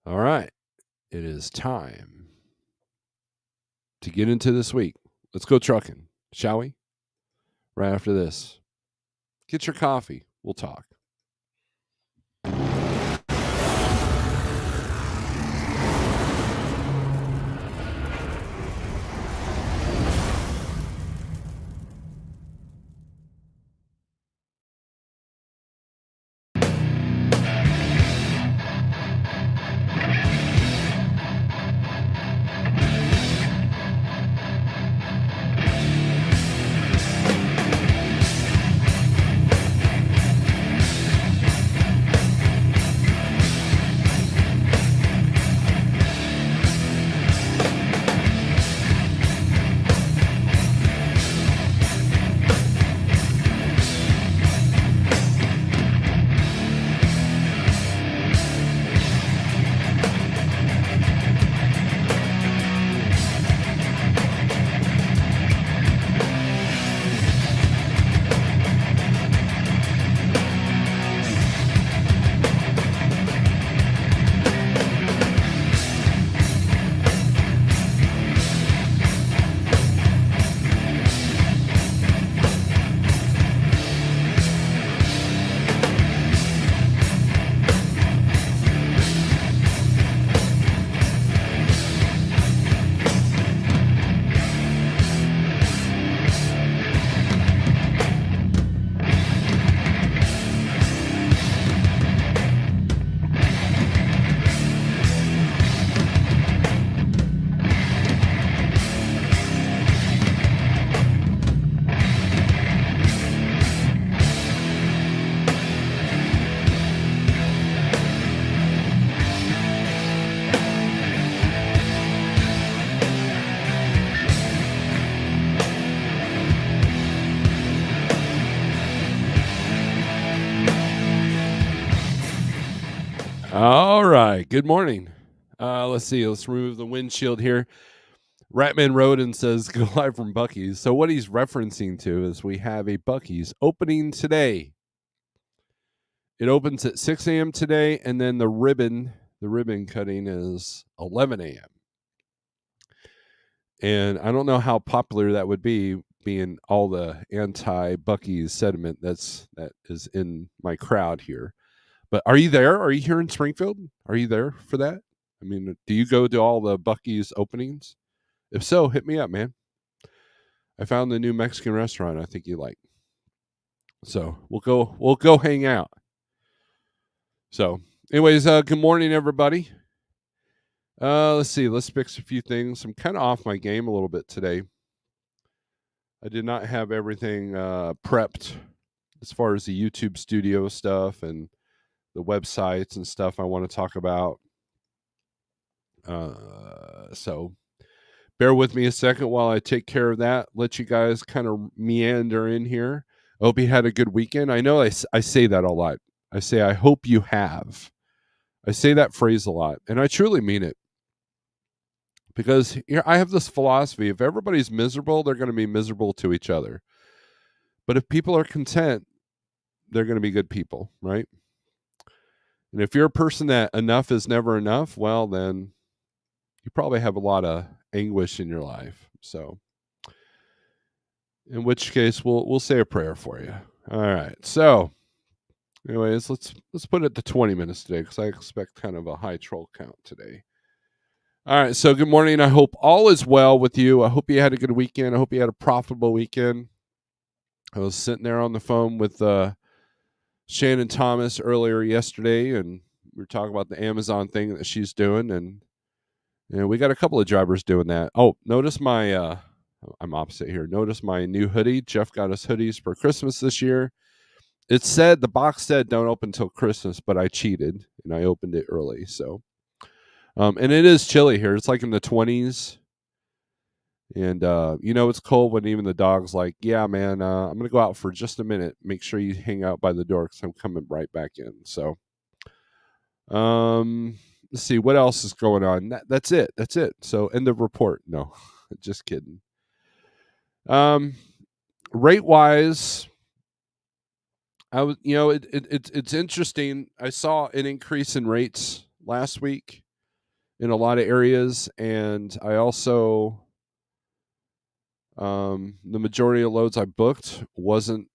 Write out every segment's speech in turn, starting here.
All right. It is time to get into this week. Let's go trucking, shall we? Right after this. Get your coffee. We'll talk. All right. Good morning. Let's see. Let's remove the windshield here. Ratman Roden says, go live from Bucky's. So, what he's referencing to is we have a Bucky's opening today. It opens at 6 a.m. today, and then the ribbon cutting is 11 a.m. And I don't know how popular that would be, being all the anti-Bucky's sentiment that is in my crowd here. But are you there? Are you here in Springfield? Are you there for that? I mean, do you go to all the Bucky's openings? If so, hit me up, man. I found the new Mexican restaurant I think you like. So we'll go hang out. So, anyways, good morning, everybody. Let's see. Let's fix a few things. I'm kind of off my game a little bit today. I did not have everything prepped as far as the YouTube studio stuff and the websites and stuff I want to talk about. So bear with me a second while I take care of that. Let you guys kind of meander in here. I hope you had a good weekend. I know I say that a lot. I say, I hope you have. I say that phrase a lot, and I truly mean it. Because here, I have this philosophy: if everybody's miserable, they're going to be miserable to each other. But if people are content, they're going to be good people, right? And if you're a person that enough is never enough, well, then you probably have a lot of anguish in your life. So, in which case, we'll say a prayer for you. All right. So, anyways, let's put it to 20 minutes today because I expect kind of a high troll count today. All right. So, good morning. I hope all is well with you. I hope you had a good weekend. I hope you had a profitable weekend. I was sitting there on the phone with Shannon Thomas earlier yesterday, and we were talking about the Amazon thing that she's doing, and we got a couple of drivers doing that. Oh, notice my I'm opposite here. Notice my new hoodie. Jeff got us hoodies for Christmas this year. It said, the box said don't open till Christmas, but I cheated and I opened it early. So, and it is chilly here. It's like in the 20s. And, it's cold when even the dog's like, yeah, man, I'm going to go out for just a minute. Make sure you hang out by the door because I'm coming right back in. So, let's see what else is going on. That's it. So, end of report. No, just kidding. Rate wise, I was, it's interesting. I saw an increase in rates last week. in a lot of areas, and I also the majority of loads I booked wasn't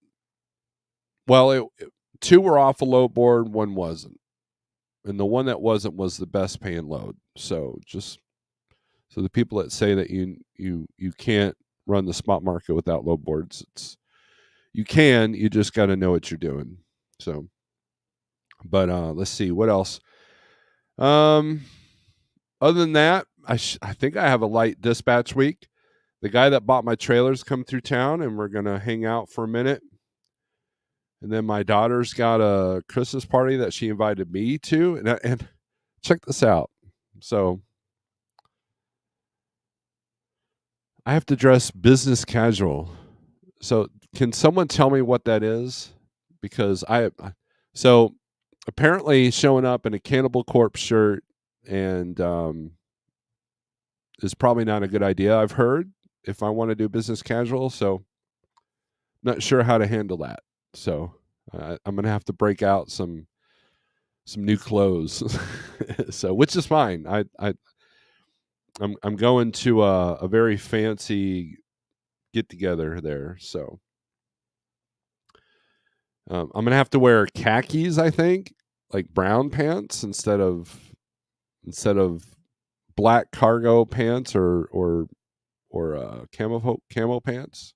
well. Two were off a load board, one wasn't, and the one that wasn't was the best paying load. So just so the people that say that you can't run the spot market without load boards, you can. You just got to know what you're doing. So, but let's see what else. Um, Other than that, I think I have a light dispatch week. The guy that bought my trailers come through town, and we're gonna hang out for a minute. And then my daughter's got a Christmas party that she invited me to, and check this out. So I have to dress business casual. So can someone tell me what that is? Because so apparently showing up in a Cannibal Corpse shirt and is probably not a good idea. I've heard if I want to do business casual, so not sure how to handle that. So I'm gonna have to break out some new clothes. So which is fine. I'm going to a very fancy get together there. So I'm gonna have to wear khakis, I think, like brown pants instead of black cargo pants or camo pants.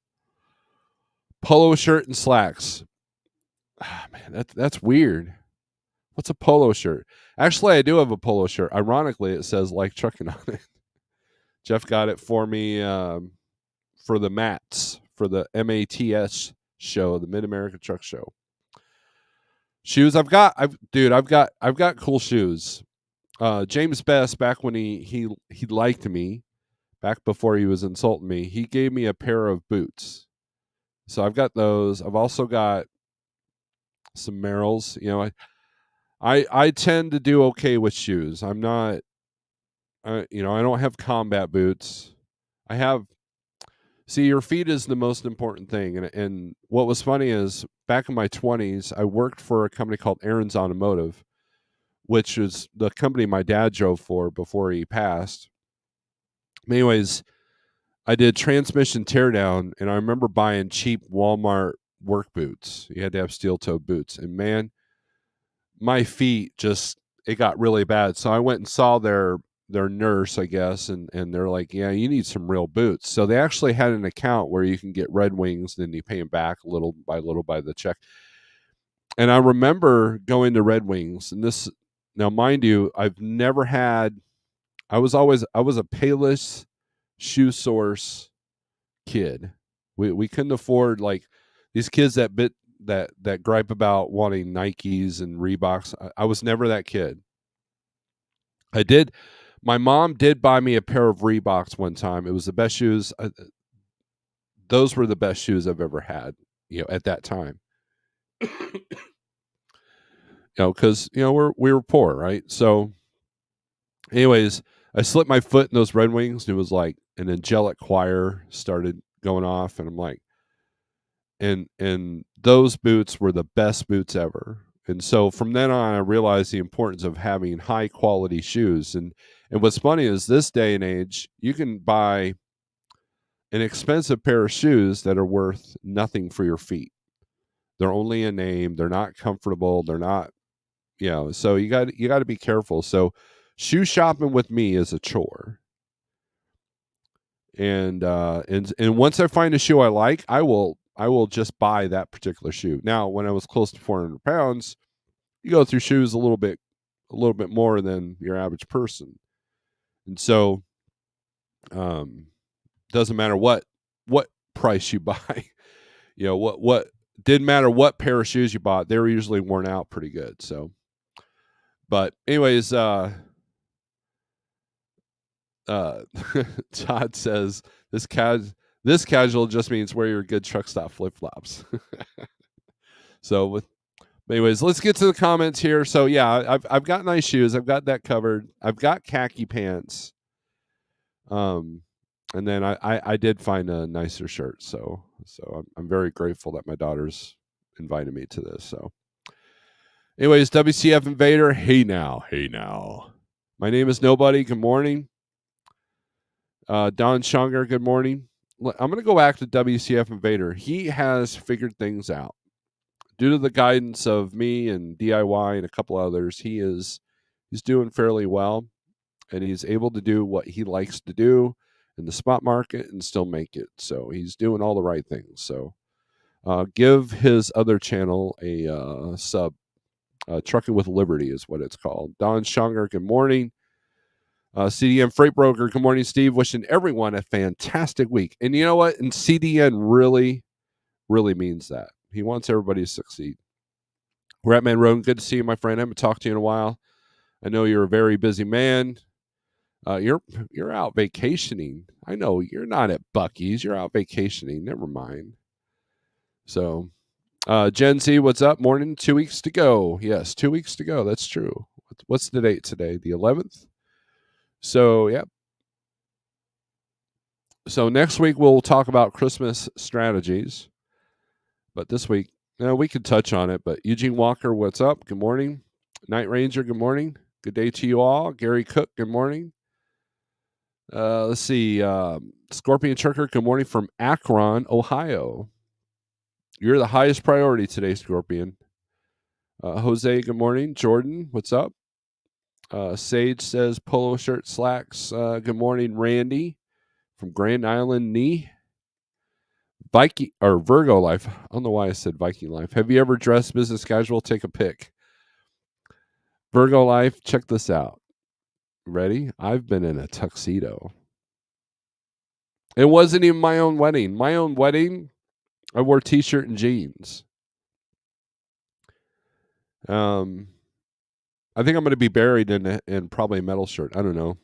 Polo shirt and slacks. Ah, man, that's weird. What's a polo shirt? Actually, I do have a polo shirt. Ironically, it says like trucking on it. Jeff got it for me for the MATS, for the MATS show, the Mid America Truck Show. Shoes I've got cool shoes. James Best, back when he liked me, back before he was insulting me, he gave me a pair of boots. So I've got those. I've also got some Merrells. You know, I tend to do okay with shoes. I'm not I don't have combat boots. I have See, your feet is the most important thing. And what was funny is back in my 20s, I worked for a company called Aaron's Automotive, which is the company my dad drove for before he passed. Anyways, I did transmission teardown, and I remember buying cheap Walmart work boots. You had to have steel toe boots. And man, my feet just, it got really bad. So I went and saw their nurse, I guess, and they're like, yeah, you need some real boots. So they actually had an account where you can get Red Wings, and then you pay them back little by the check. And I remember going to Red Wings, and this, now mind you, I've never had, I was a Payless Shoe Source kid. We couldn't afford, like, these kids that gripe about wanting Nikes and Reeboks. I was never that kid. I did. My mom did buy me a pair of Reeboks one time. It was the best shoes. Those were the best shoes I've ever had. At that time. Because we were poor, right? So, anyways, I slipped my foot in those Red Wings, and it was like an angelic choir started going off, and I'm like, and those boots were the best boots ever. And so from then on, I realized the importance of having high quality shoes. And what's funny is this day and age, you can buy an expensive pair of shoes that are worth nothing for your feet. They're only a name. They're not comfortable. They're not, so you got to be careful. So shoe shopping with me is a chore. And once I find a shoe I like, I will just buy that particular shoe. Now, when I was close to 400 pounds, you go through shoes a little bit more than your average person. And so, doesn't matter what price you buy, what didn't matter what pair of shoes you bought, they were usually worn out pretty good. So, but anyways, Todd says this casual just means wear your good truck stop flip flops. So anyways, let's get to the comments here. So yeah, I've got nice shoes. I've got that covered. I've got khaki pants. And then I did find a nicer shirt. So I'm very grateful that my daughter's invited me to this. So anyways, WCF Invader, hey now. My name is Nobody. Good morning. Don Schunger, good morning. I'm going to go back to WCF Invader. He has figured things out. Due to the guidance of me and DIY and a couple others, he's doing fairly well, and he's able to do what he likes to do in the spot market and still make it. So he's doing all the right things. So give his other channel a sub. Trucking with Liberty is what it's called. Don Schunger, good morning. CDN Freight Broker, good morning, Steve. Wishing everyone a fantastic week. And you know what? And CDN really, really means that. He wants everybody to succeed. Ratman Roan, good to see you, my friend. I haven't talked to you in a while. I know you're a very busy man. You're out vacationing. I know you're not at Buc-ee's. You're out vacationing. Never mind. So, Gen Z, what's up? Morning. 2 weeks to go. Yes, 2 weeks to go. That's true. What's the date today? The 11th. So, yeah. So next week we'll talk about Christmas strategies. But this week, we could touch on it. But Eugene Walker, what's up? Good morning. Night Ranger, good morning. Good day to you all. Gary Cook, good morning. Let's see. Scorpion Trucker, good morning from Akron, Ohio. You're the highest priority today, Scorpion. Jose, good morning. Jordan, what's up? Sage says polo shirt slacks. Good morning, Randy from Grand Island, Knee. Viking or Virgo Life. I don't know why I said Viking Life. Have you ever dressed business casual? Take a pic. Virgo Life, check this out. Ready? I've been in a tuxedo. It wasn't even my own wedding. My own wedding, I wore t-shirt and jeans. I think I'm going to be buried in probably a metal shirt. I don't know.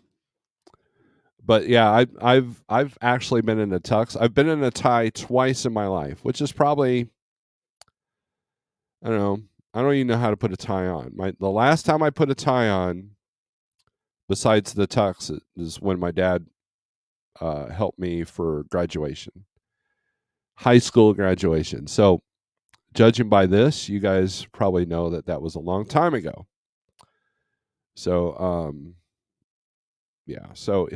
But yeah, I've actually been in a tux. I've been in a tie twice in my life, which is probably, I don't know. I don't even know how to put a tie on. The last time I put a tie on, besides the tux, is when my dad helped me for graduation, high school graduation. So, judging by this, you guys probably know that was a long time ago. So, yeah. So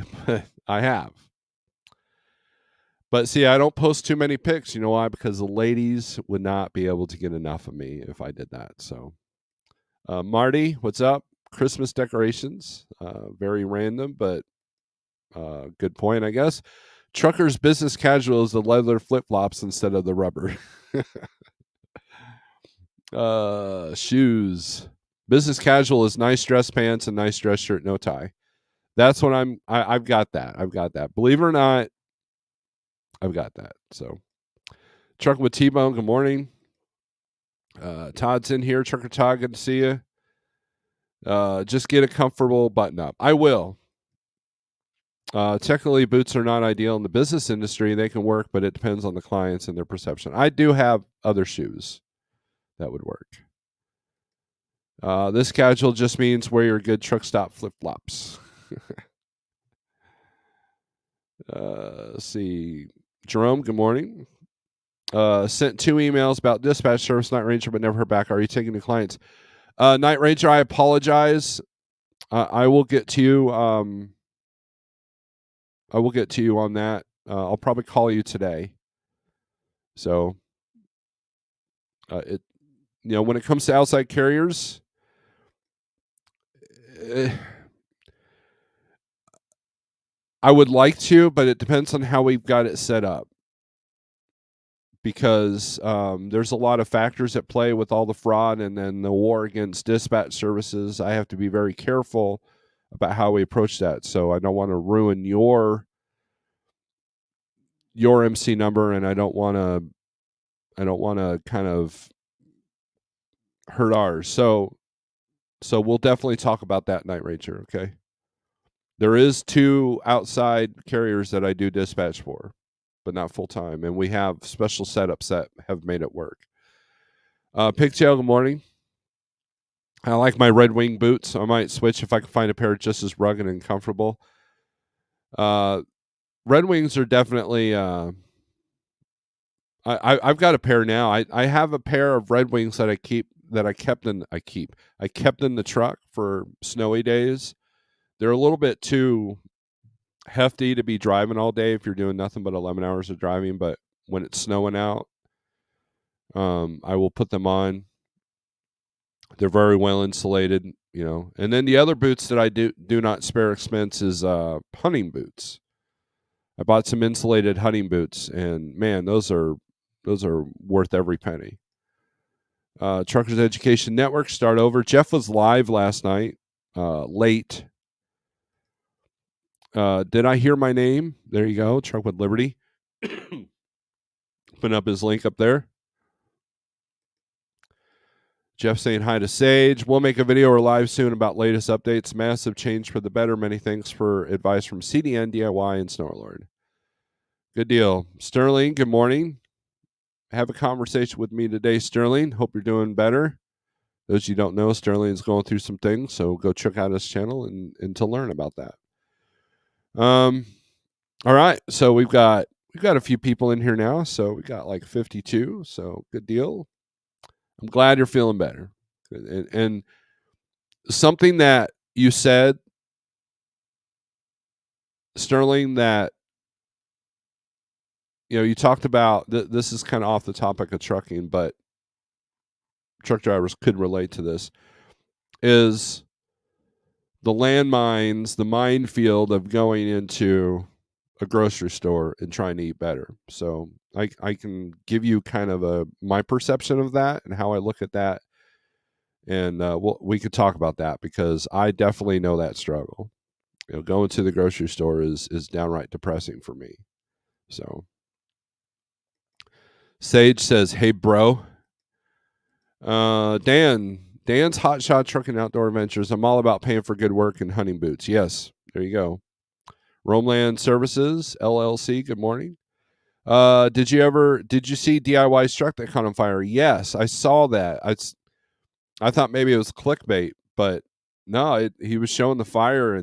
I have. But see, I don't post too many pics. You know why? Because the ladies would not be able to get enough of me if I did that. So, Marty, what's up? Christmas decorations. Very random, but good point, I guess. Trucker's business casual is the leather flip flops instead of the rubber. Shoes. Business casual is nice dress pants and nice dress shirt, no tie. That's what I've got that. I've got that. Believe it or not, I've got that. So, Trucker with T-Bone, good morning. Todd's in here. Trucker Todd, good to see you. Just get a comfortable button up. I will. Technically, boots are not ideal in the business industry. They can work, but it depends on the clients and their perception. I do have other shoes that would work. This casual just means wear your good truck stop flip flops. Let's see. Jerome, good morning. Sent 2 emails about dispatch service, Night Ranger, but never heard back. Are you taking new clients? Night Ranger, I apologize. I will get to you. I will get to you on that. I'll probably call you today. So, when it comes to outside carriers, I would like to, but it depends on how we've got it set up. Because there's a lot of factors at play with all the fraud and then the war against dispatch services. I have to be very careful about how we approach that. So I don't want to ruin your MC number, and I don't want to kind of hurt ours. So we'll definitely talk about that, Night Ranger, okay? There is 2 outside carriers that I do dispatch for, but not full time, and we have special setups that have made it work. Pigtail, good morning. I like my Red Wing boots. I might switch if I can find a pair just as rugged and comfortable. Red Wings are definitely. I've got a pair now. I have a pair of Red Wings that I kept in the truck for snowy days. they're a little bit too hefty to be driving all day if you're doing nothing but 11 hours of driving. But when it's snowing out, I will put them on. They're very well insulated, And then the other boots that I do not spare expense is hunting boots. I bought some insulated hunting boots, and man, those are worth every penny. Truckers Education Network, start over. Jeff was live last night, late. Did I hear my name? There you go, Truck with Liberty. Open up his link up there. Jeff saying hi to Sage. We'll make a video or live soon about latest updates. Massive change for the better. Many thanks for advice from CDN, DIY, and Snorelord. Good deal. Sterling, good morning. Have a conversation with me today, Sterling. Hope you're doing better. Those you don't know, Sterling's going through some things, so go check out his channel and to learn about that. All right, so we've got a few people in here now, so we got like 52, so good deal. I'm glad you're feeling better. And something that you said, Sterling, that you talked about, this is kind of off the topic of trucking, but truck drivers could relate to this, is the landmines, the minefield of going into a grocery store and trying to eat better. So I can give you kind of my perception of that and how I look at that. And we could talk about that because I definitely know that struggle. Going to the grocery store is downright depressing for me. So Sage says, "Hey, bro." Dan's Hot Shot Trucking Outdoor Adventures. I'm all about paying for good work and hunting boots. Yes, there you go. Romeland Services LLC. Good morning. Did you see DIY's truck that caught on fire? Yes, I saw that. I thought maybe it was clickbait, but no, he was showing the fire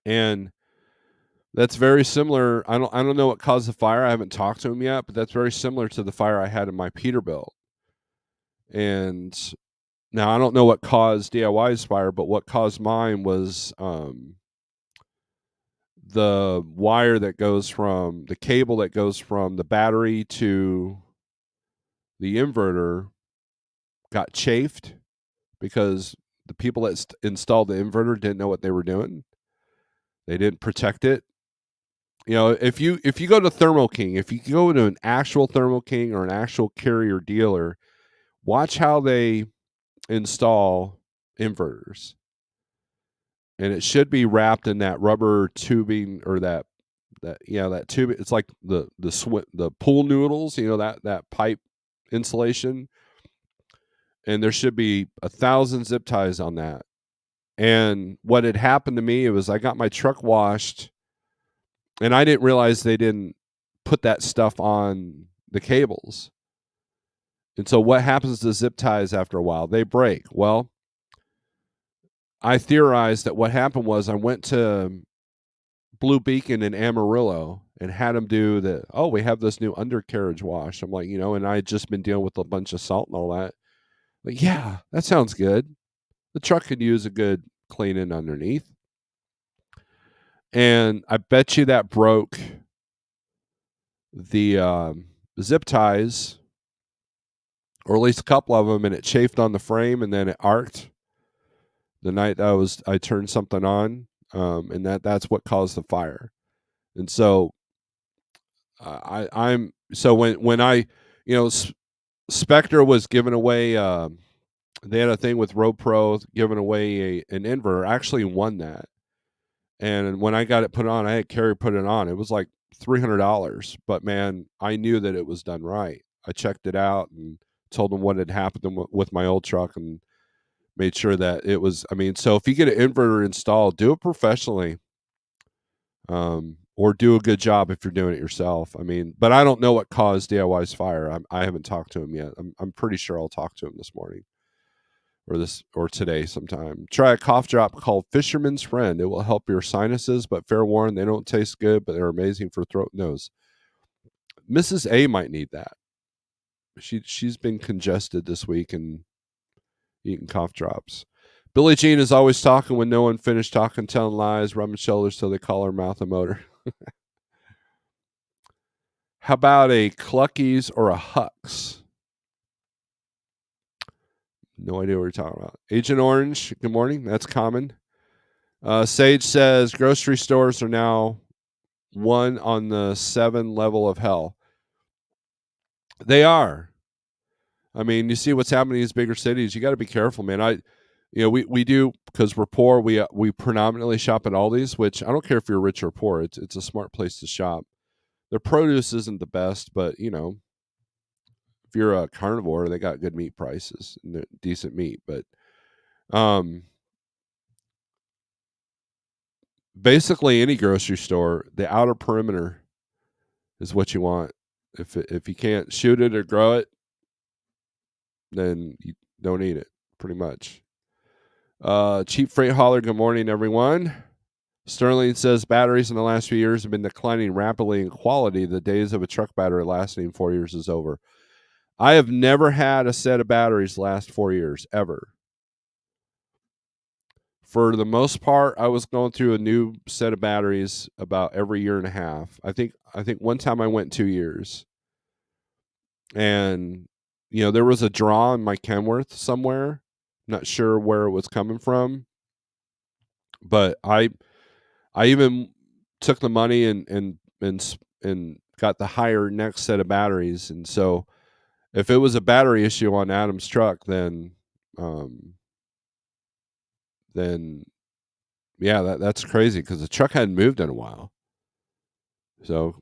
and that's very similar. I don't know what caused the fire. I haven't talked to him yet, but that's very similar to the fire I had in my Peterbilt. And now I don't know what caused DIY's fire, but what caused mine was the wire that goes from the cable that goes from the battery to the inverter got chafed because the people that installed the inverter didn't know what they were doing. They didn't protect it. If you go to Thermo King, if you go to an actual Thermo King or an actual Carrier dealer, watch how they install inverters. And it should be wrapped in that rubber tubing or that tube. It's like the pool noodles, that pipe insulation. And there should be 1,000 zip ties on that. And what had happened to me, it was I got my truck washed, and I didn't realize they didn't put that stuff on the cables. And so what happens to zip ties after a while? They break. Well, I theorized that what happened was I went to Blue Beacon in Amarillo and had them do we have this new undercarriage wash. I'm like, and I had just been dealing with a bunch of salt and all that. Like, yeah, that sounds good. The truck could use a good cleaning underneath. And I bet you that broke the zip ties, or at least a couple of them, and it chafed on the frame, and then it arced the night I turned something on, and that's what caused the fire. And so I'm so when I Spectre was giving away. They had a thing with Road Pro giving away an inverter. I actually won that. And when I got it put on, I had Carrie put it on. It was like $300. But man, I knew that it was done right. I checked it out and told them what had happened with my old truck and made sure that it was. So if you get an inverter installed, do it professionally. Or do a good job if you're doing it yourself. But I don't know what caused DIY's fire. I haven't talked to him yet. I'm pretty sure I'll talk to him this morning. Or today sometime. Try a cough drop called Fisherman's Friend. It will help your sinuses, but fair warning, they don't taste good, but they're amazing for throat and nose. Mrs. A might need that. She's been congested this week and eating cough drops. Billie Jean is always talking when no one finished talking, telling lies, rubbing shoulders till they call her mouth a motor. How about a Cluckies or a Hux? No idea what you're talking about. Agent Orange, good morning. That's common. Sage says grocery stores are now one on the 7 level of hell. They are. I mean, you see what's happening in these bigger cities. You got to be careful, man. We do, because we're poor. We predominantly shop at Aldi's, which I don't care if you're rich or poor. It's a smart place to shop. Their produce isn't the best, but if you're a carnivore, they got good meat prices and decent meat. But basically, any grocery store, the outer perimeter is what you want. If you can't shoot it or grow it, then you don't eat it. Pretty much. Cheap Freight Hauler, good morning, everyone. Sterling says batteries in the last few years have been declining rapidly in quality. The days of a truck battery lasting 4 years is over. I have never had a set of batteries last 4 years, ever. For the most part, I was going through a new set of batteries about every year and a half. I think one time I went 2 years. And there was a draw in my Kenworth somewhere. Not sure where it was coming from, but I even took the money and got the higher next set of batteries. And so if it was a battery issue on Adam's truck, then yeah, that's crazy, because the truck hadn't moved in a while. So,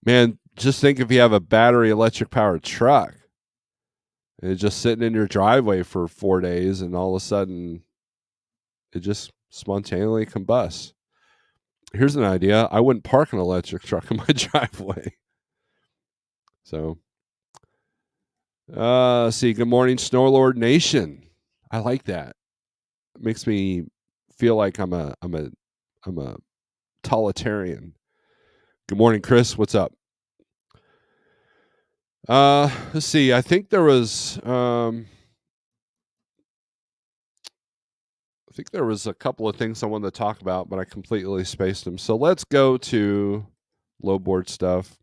man, just think if you have a battery electric powered truck and it's just sitting in your driveway for 4 days, and all of a sudden it just spontaneously combusts. Here's an idea. I wouldn't park an electric truck in my driveway. So, see, good morning, Snorelord Nation. I like that. It makes me feel like I'm a totalitarian. Good morning, Chris. What's up? Let's see. I think there was a couple of things I wanted to talk about, but I completely spaced them. So let's go to low board stuff.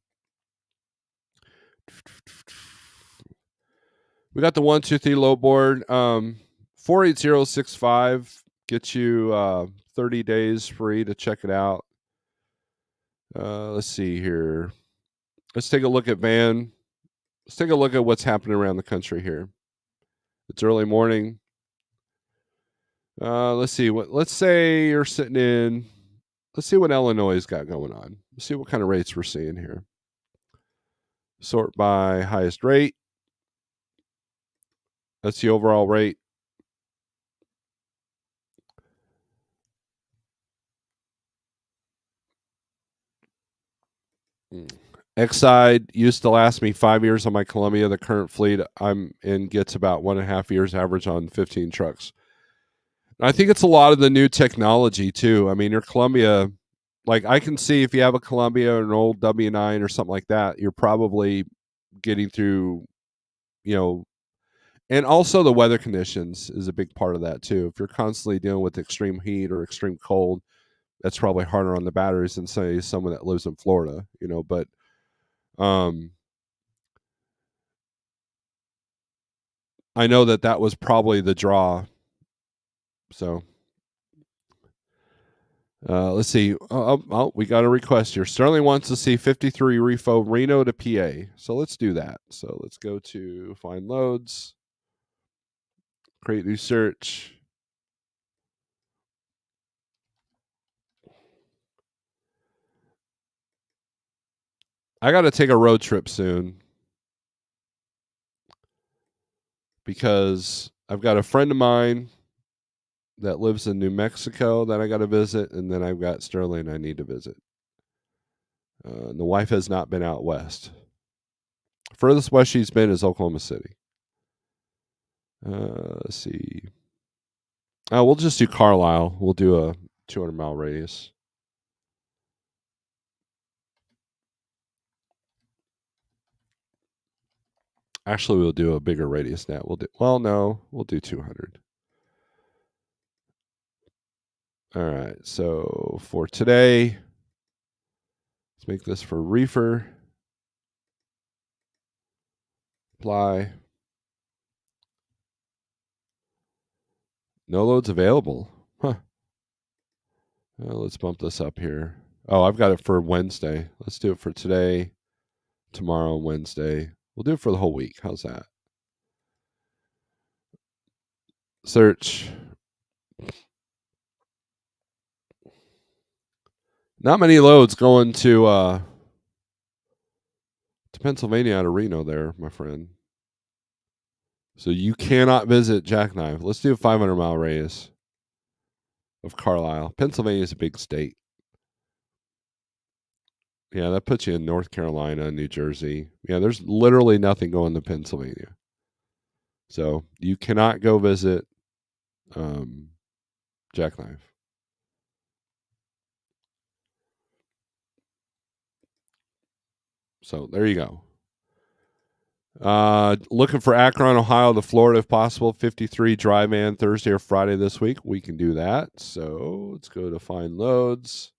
We got the 123 low board. 48065 gets you 30 days free to check it out. Let's see here. Let's take a look at Van. Let's take a look at what's happening around the country here. It's early morning. Let's see. Let's say you're sitting in. Let's see what Illinois got going on. Let's see what kind of rates we're seeing here. Sort by highest rate. That's the overall rate. Exide used to last me 5 years on my Columbia. The current fleet I'm in gets about 1.5 years average on 15 trucks. And I think it's a lot of the new technology too. I mean, your Columbia, like I can see if you have a Columbia or an old W9 or something like that, you're probably getting through, and also the weather conditions is a big part of that too. If you're constantly dealing with extreme heat or extreme cold, that's probably harder on the batteries than say someone that lives in Florida, but I know that was probably the draw. So let's see. We got a request here. Sterling wants to see 53 Refo Reno to PA. So let's do that. So let's go to find loads, create new search. I got to take a road trip soon because I've got a friend of mine that lives in New Mexico that I got to visit, and then I've got Sterling I need to visit. The wife has not been out west. Furthest west she's been is Oklahoma City. Let's see. We'll just do Carlisle. We'll do a 200-mile radius. Actually, we'll do a bigger radius now. We'll do 200. All right. So for today, let's make this for reefer. Apply. No loads available. Huh. Well, let's bump this up here. Oh, I've got it for Wednesday. Let's do it for today, tomorrow, Wednesday. We'll do it for the whole week. How's that? Search. Not many loads going to Pennsylvania out of Reno there, my friend. So you cannot visit Jackknife. Let's do a 500-mile radius of Carlisle. Pennsylvania is a big state. Yeah, that puts you in North Carolina, New Jersey. Yeah, there's literally nothing going to Pennsylvania. So you cannot go visit Jackknife. So there you go. Looking for Akron, Ohio to Florida if possible. 53 dry van Thursday or Friday this week. We can do that. So let's go to find loads.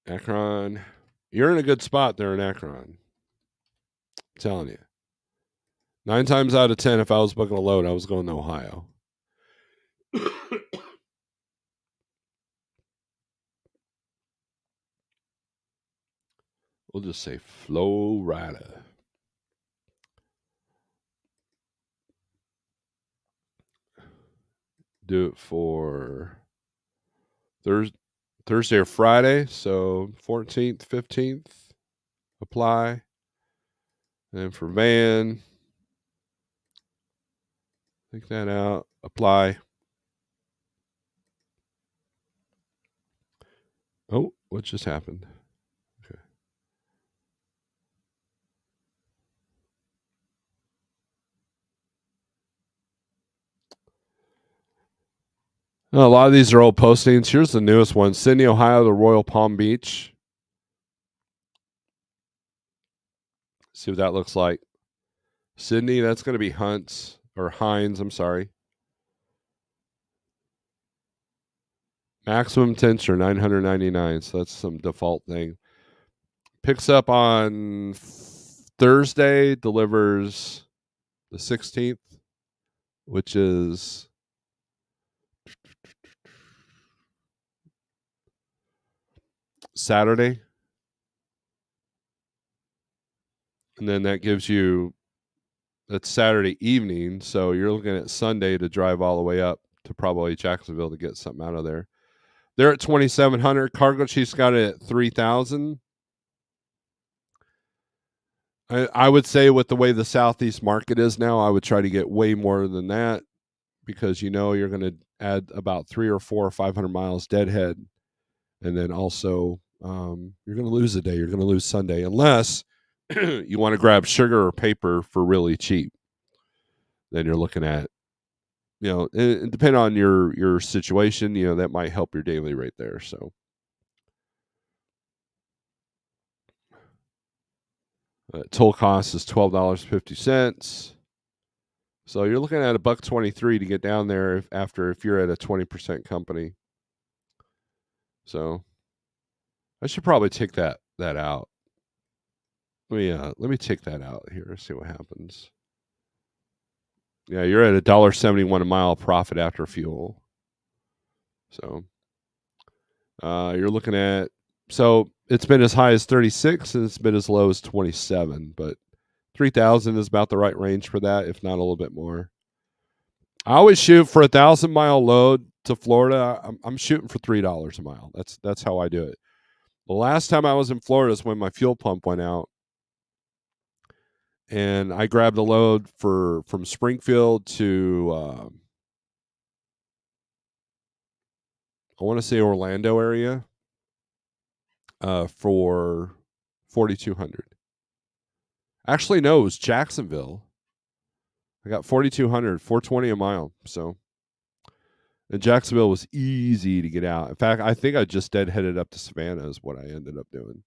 Akron. You're in a good spot there in Akron. I'm telling you. 9 times out of 10, if I was booking a load, I was going to Ohio. We'll just say Florida. Do it for Thursday or Friday. So 14th, 15th. Apply. And for van, take that out. Apply. Oh, what just happened? Okay. A lot of these are old postings. Here's the newest one. Sydney, Ohio to Royal Palm Beach. See what that looks like. Sydney, that's going to be Hines. I'm sorry. Maximum tension, 999. So that's some default thing. Picks up on Thursday, delivers the 16th, which is Saturday. And then that gives you, that's Saturday evening. So you're looking at Sunday to drive all the way up to probably Jacksonville to get something out of there. They're at 2,700. Cargo Chief's got it at 3,000. I would say with the way the Southeast market is now, I would try to get way more than that because you know you're going to add about 3 or 4 or 500 miles deadhead. And then also you're going to lose a day. You're going to lose Sunday unless you want to grab sugar or paper for really cheap. Then you're looking at, you know, and depending on your situation, you know, that might help your daily rate there. So toll cost is $12.50. So you're looking at $1.23 to get down there if you're at a 20% company. So I should probably take that out. Let me take that out here. See what happens. Yeah, you're at $1.71 a mile profit after fuel. So you're looking at, so it's been as high as 36 and it's been as low as 27, but 3,000 is about the right range for that, if not a little bit more. I always shoot for 1,000-mile load to Florida. I'm shooting for $3 a mile. That's how I do it. The last time I was in Florida is when my fuel pump went out, and I grabbed a load from Springfield to I want to say Orlando area for 4,200. Actually, no, it was Jacksonville. I got 4,200, 420 a mile. So, and Jacksonville was easy to get out. In fact, I think I just deadheaded up to Savannah is what I ended up doing.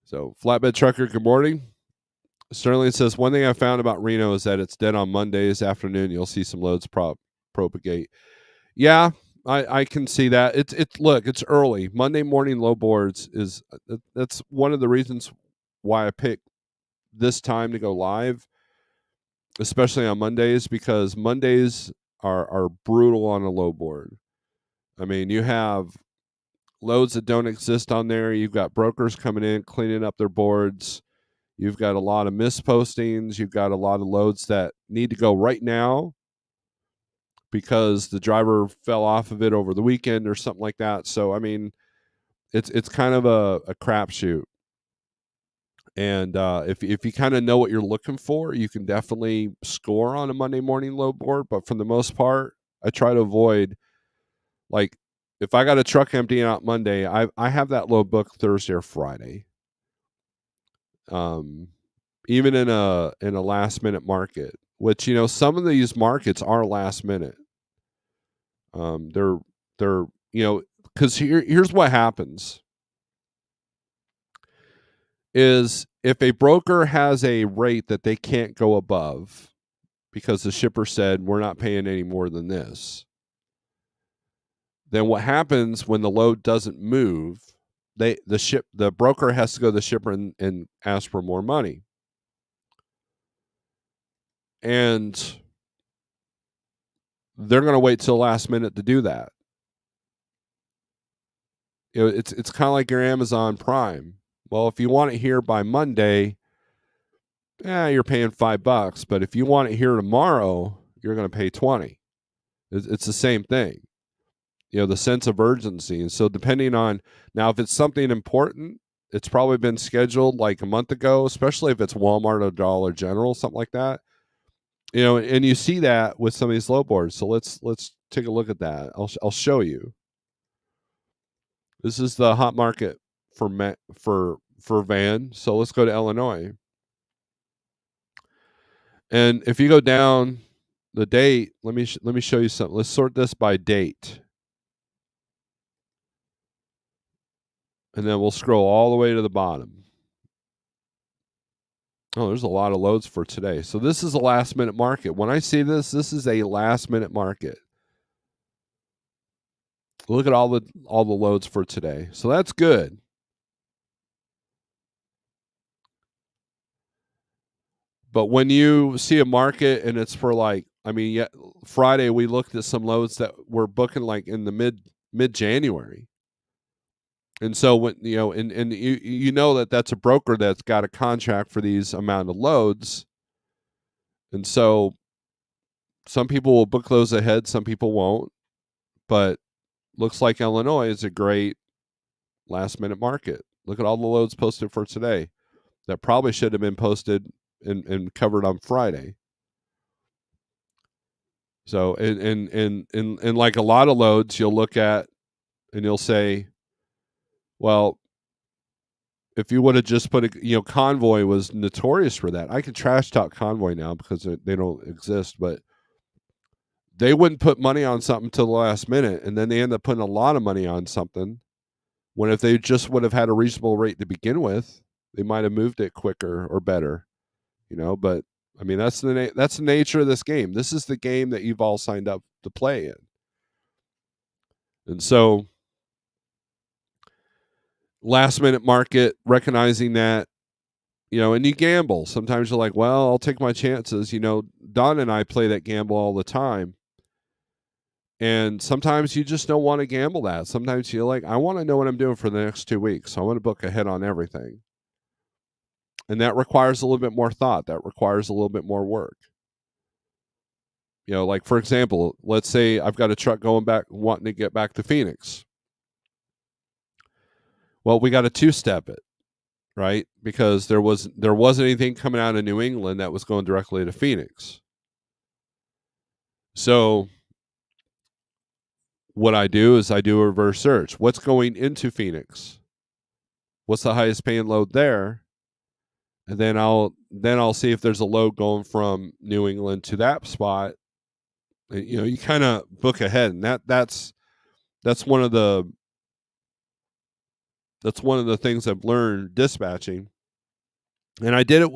So, flatbed trucker, good morning. Sterling says, one thing I found about Reno is that it's dead on Mondays afternoon. You'll see some loads propagate. Yeah, I can see that. Look, it's early. Monday morning low boards is that's one of the reasons why I pick this time to go live, especially on Mondays, because Mondays are brutal on a low board. I mean, you have loads that don't exist on there. You've got brokers coming in, cleaning up their boards. You've got a lot of mispostings. You've got a lot of loads that need to go right now because the driver fell off of it over the weekend or something like that. So, I mean, it's kind of a crapshoot. And if you kind of know what you're looking for, you can definitely score on a Monday morning load board. But for the most part, I try to avoid, like, if I got a truck emptying out Monday, I have that load booked Thursday or Friday. Even in a last minute market, which, some of these markets are last minute. They're because here's what happens is if a broker has a rate that they can't go above because the shipper said we're not paying any more than this, then what happens when the load doesn't move, the broker has to go to the shipper and ask for more money. And they're going to wait till last minute to do that. It's kind of like your Amazon Prime. Well, if you want it here by Monday, you're paying $5. But if you want it here tomorrow, you're going to pay 20. It's the same thing. The sense of urgency. And so depending on, now, if it's something important, it's probably been scheduled like a month ago, especially if it's Walmart or Dollar General, something like that. And you see that with some of these low boards. So let's take a look at that. I'll show you. This is the hot market for van. So let's go to Illinois. And if you go down the date, let me show you something. Let's sort this by date. And then we'll scroll all the way to the bottom. Oh, there's a lot of loads for today. So this is a last minute market. When I see this is a last minute market. Look at all the loads for today. So that's good. But when you see a market and it's for Friday we looked at some loads that were booking like in the mid January. And so when and you know that's a broker that's got a contract for these amount of loads. And so some people will book those ahead, some people won't. But looks like Illinois is a great last minute market. Look at all the loads posted for today that probably should have been posted and covered on Friday. So in like a lot of loads, you'll look at and you'll say, well, if you would have just put Convoy was notorious for that. I can trash talk Convoy now because they don't exist, but they wouldn't put money on something till the last minute, and then they end up putting a lot of money on something. When if they just would have had a reasonable rate to begin with, they might have moved it quicker or better, But I mean, that's the nature of this game. This is the game that you've all signed up to play in, and so last minute market, recognizing that, and you gamble. Sometimes you're like, well, I'll take my chances. Don and I play that gamble all the time. And sometimes you just don't want to gamble that. Sometimes you're like, I want to know what I'm doing for the next 2 weeks. So I want to book ahead on everything. And that requires a little bit more thought. That requires a little bit more work. Like, for example, let's say I've got a truck going back, wanting to get back to Phoenix. Well, we got to two-step it, right? Because there wasn't anything coming out of New England that was going directly to Phoenix. So what I do is I do a reverse search. What's going into Phoenix? What's the highest paying load there? And then I'll see if there's a load going from New England to that spot. And, you kind of book ahead, and that's one of the things I've learned dispatching. And I did it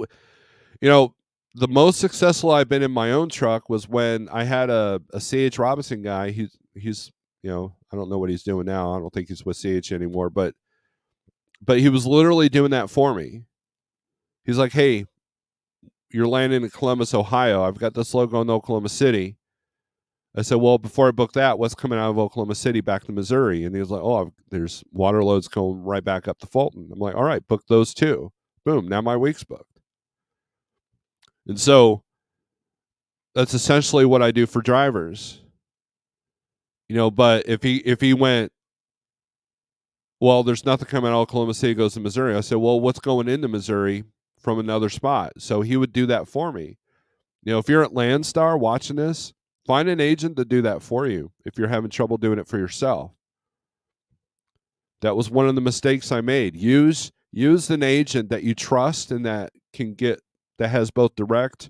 You know, the most successful I've been in my own truck was when I had a CH Robinson guy. He's I don't know what he's doing now. I don't think he's with CH anymore, but he was literally doing that for me. He's like, "Hey, you're landing in Columbus, Ohio. I've got this logo in Oklahoma City." I said, "Well, before I book that, what's coming out of Oklahoma City back to Missouri?" And he was like, "Oh, there's water loads going right back up to Fulton." I'm like, "All right, book those too." Boom, now my week's booked. And so that's essentially what I do for drivers. But if he went, well, there's nothing coming out of Oklahoma City goes to Missouri. I said, well, what's going into Missouri from another spot? So he would do that for me. If you're at Landstar watching this, find an agent to do that for you if you're having trouble doing it for yourself. That was one of the mistakes I made. Use an agent that you trust and that has both direct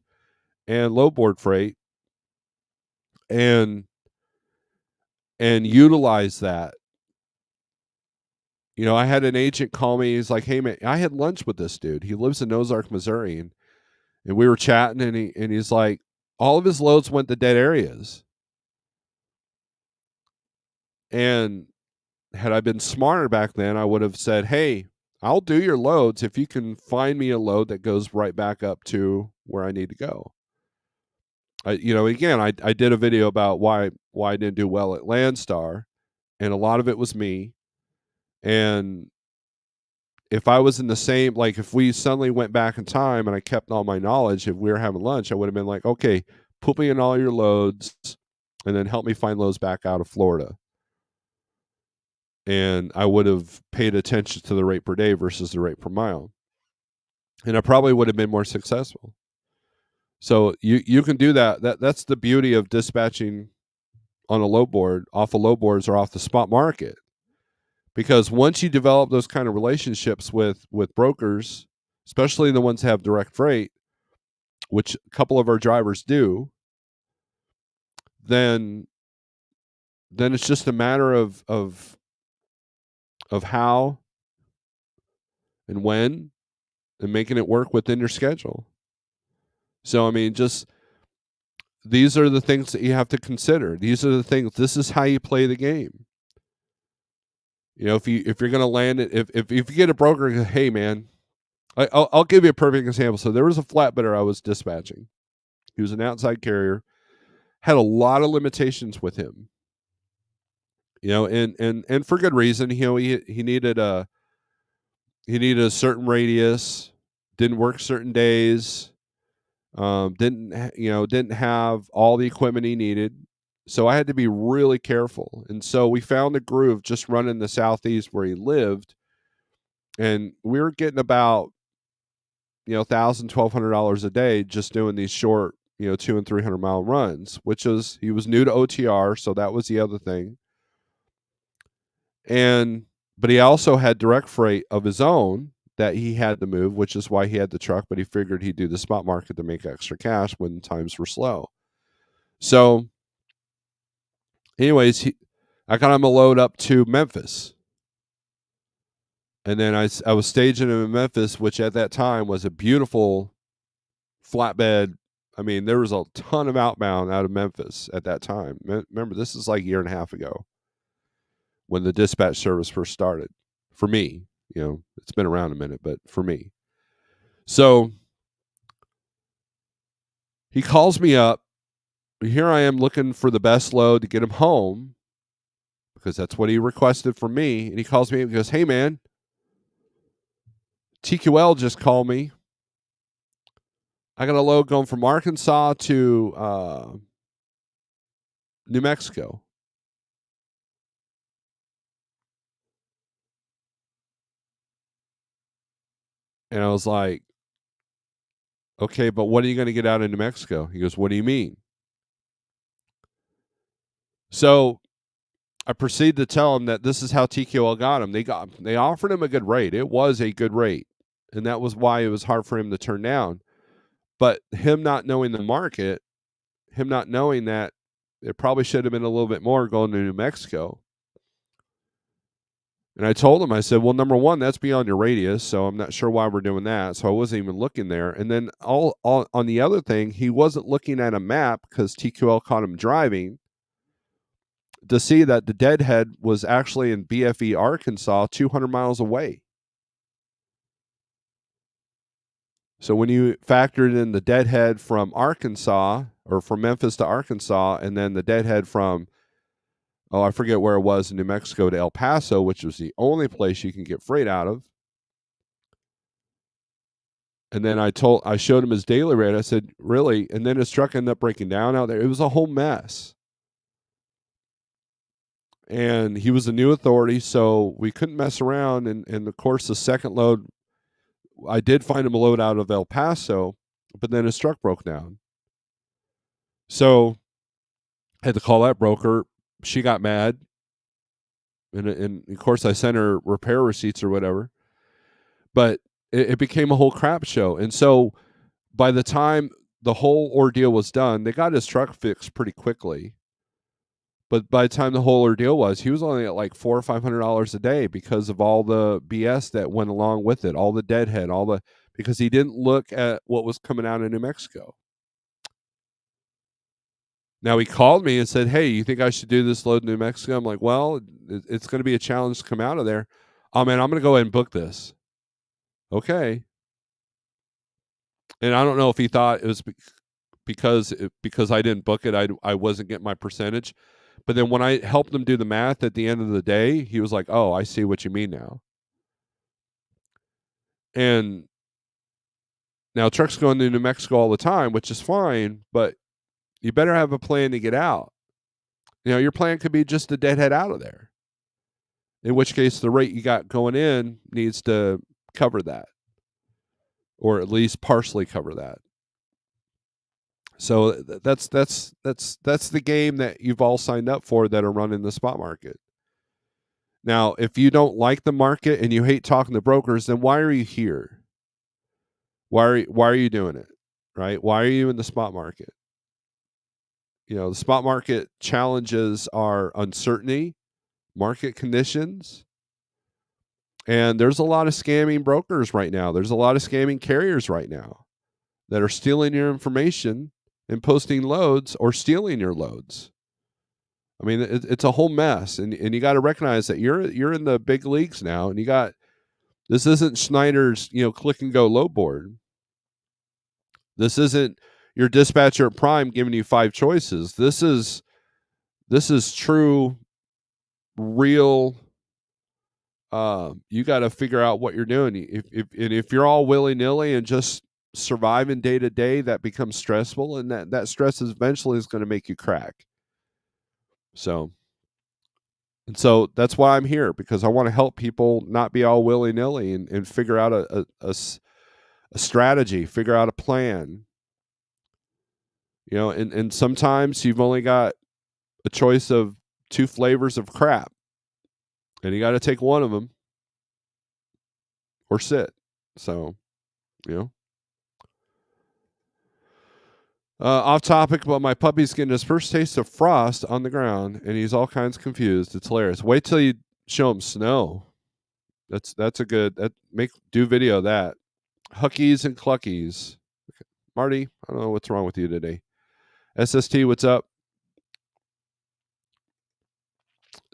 and low board freight, and utilize that. I had an agent call me. He's like, "Hey man, I had lunch with this dude. He lives in Ozark, Missouri, and we were chatting, and he's like, all of his loads went to dead areas. And had I been smarter back then, I would have said, "Hey, I'll do your loads if you can find me a load that goes right back up to where I need to go." I did a video about why I didn't do well at Landstar, and a lot of it was me. And if I was in the same, like if we suddenly went back in time and I kept all my knowledge, if we were having lunch, I would have been like, "Okay, put me in all your loads and then help me find loads back out of Florida." And I would have paid attention to the rate per day versus the rate per mile. And I probably would have been more successful. So you can do that. That's the beauty of dispatching on a low board, off of low boards or off the spot market. Because once you develop those kind of relationships with brokers, especially the ones that have direct freight, which a couple of our drivers do, then it's just a matter of how and when, and making it work within your schedule. So I mean, just these are the things that you have to consider. These are the things. This is how you play the game. If you're going to land it, if you get a broker, hey man, I'll give you a perfect example. So there was a flatbedder I was dispatching. He was an outside carrier, had a lot of limitations with him. And for good reason. He needed a certain radius, didn't work certain days, didn't have all the equipment he needed. So I had to be really careful. And so we found a groove just running the southeast where he lived, and we were getting about $1,000-$1,200 a day just doing these short 200 and 300 mile runs, which is, he was new to OTR, so that was the other thing. But he also had direct freight of his own that he had to move, which is why he had the truck, but he figured he'd do the spot market to make extra cash when times were slow. So anyways, I got him a load up to Memphis. And then I was staging him in Memphis, which at that time was a beautiful flatbed. I mean, there was a ton of outbound out of Memphis at that time. Remember, this is like a year and a half ago when the dispatch service first started. For me, it's been around a minute, but for me. So he calls me up. Here I am looking for the best load to get him home, because that's what he requested from me. And he calls me and goes, "Hey, man, TQL just called me. I got a load going from Arkansas to New Mexico." And I was like, "Okay, but what are you going to get out of New Mexico?" He goes, "What do you mean?" So I proceeded to tell him that this is how TQL got him. They offered him a good rate. It was a good rate, and that was why it was hard for him to turn down. But him not knowing the market, him not knowing that it probably should have been a little bit more going to New Mexico, And I told him, I said, well, number one, that's beyond your radius, so I'm not sure why we're doing that. So I wasn't even looking there. And then all on the other thing, he wasn't looking at a map because TQL caught him driving to see that the deadhead was actually in BFE, Arkansas, 200 miles away. So when you factored in the deadhead from Arkansas or from Memphis to Arkansas, and then the deadhead from, I forget where it was in New Mexico to El Paso, which was the only place you can get freight out of. And then I showed him his daily rate. I said, really? And then his truck ended up breaking down out there. It was a whole mess. And he was a new authority, so we couldn't mess around. And of course, the second load, I did find him a load out of El Paso, but then his truck broke down. So I had to call that broker. She got mad. And of course, I sent her repair receipts or whatever. But it became a whole crap show. And so by the time the whole ordeal was done, they got his truck fixed pretty quickly. But by the time the whole ordeal was, he was only at like $400 or $500 a day because of all the BS that went along with it, all the deadhead, because he didn't look at what was coming out of New Mexico. Now he called me and said, "Hey, you think I should do this load in New Mexico?" I'm like, "Well, it's going to be a challenge to come out of there." "Oh man, I'm going to go ahead and book this." Okay. And I don't know if he thought it was because I didn't book it, I wasn't getting my percentage. But then when I helped him do the math at the end of the day, he was like, "Oh, I see what you mean now." And now trucks go into New Mexico all the time, which is fine, but you better have a plan to get out. Your plan could be just to deadhead out of there. In which case, the rate you got going in needs to cover that, or at least partially cover that. So that's the game that you've all signed up for that are running the spot market. Now, if you don't like the market and you hate talking to brokers, then why are you here? Why are you doing it? Right? Why are you in the spot market? The spot market challenges are uncertainty, market conditions, and there's a lot of scamming brokers right now. There's a lot of scamming carriers right now that are stealing your information and posting loads or stealing your loads. I mean, it's a whole mess, and you got to recognize that you're in the big leagues now, and this isn't Schneider's click and go load board. This isn't your dispatcher at Prime giving you 5 choices. This is true, real. You got to figure out what you're doing. If you're all willy nilly and just surviving day to day, that becomes stressful, and that stress eventually is going to make you crack. So that's why I'm here, because I want to help people not be all willy nilly and figure out a strategy, figure out a plan. And sometimes you've only got a choice of 2 flavors of crap, and you got to take one of them or sit. So, off topic, but my puppy's getting his first taste of frost on the ground, and he's all kinds confused. It's hilarious. Wait till you show him snow. That's a good do video of that. Huckies and cluckies. Marty, I don't know what's wrong with you today. SST, what's up?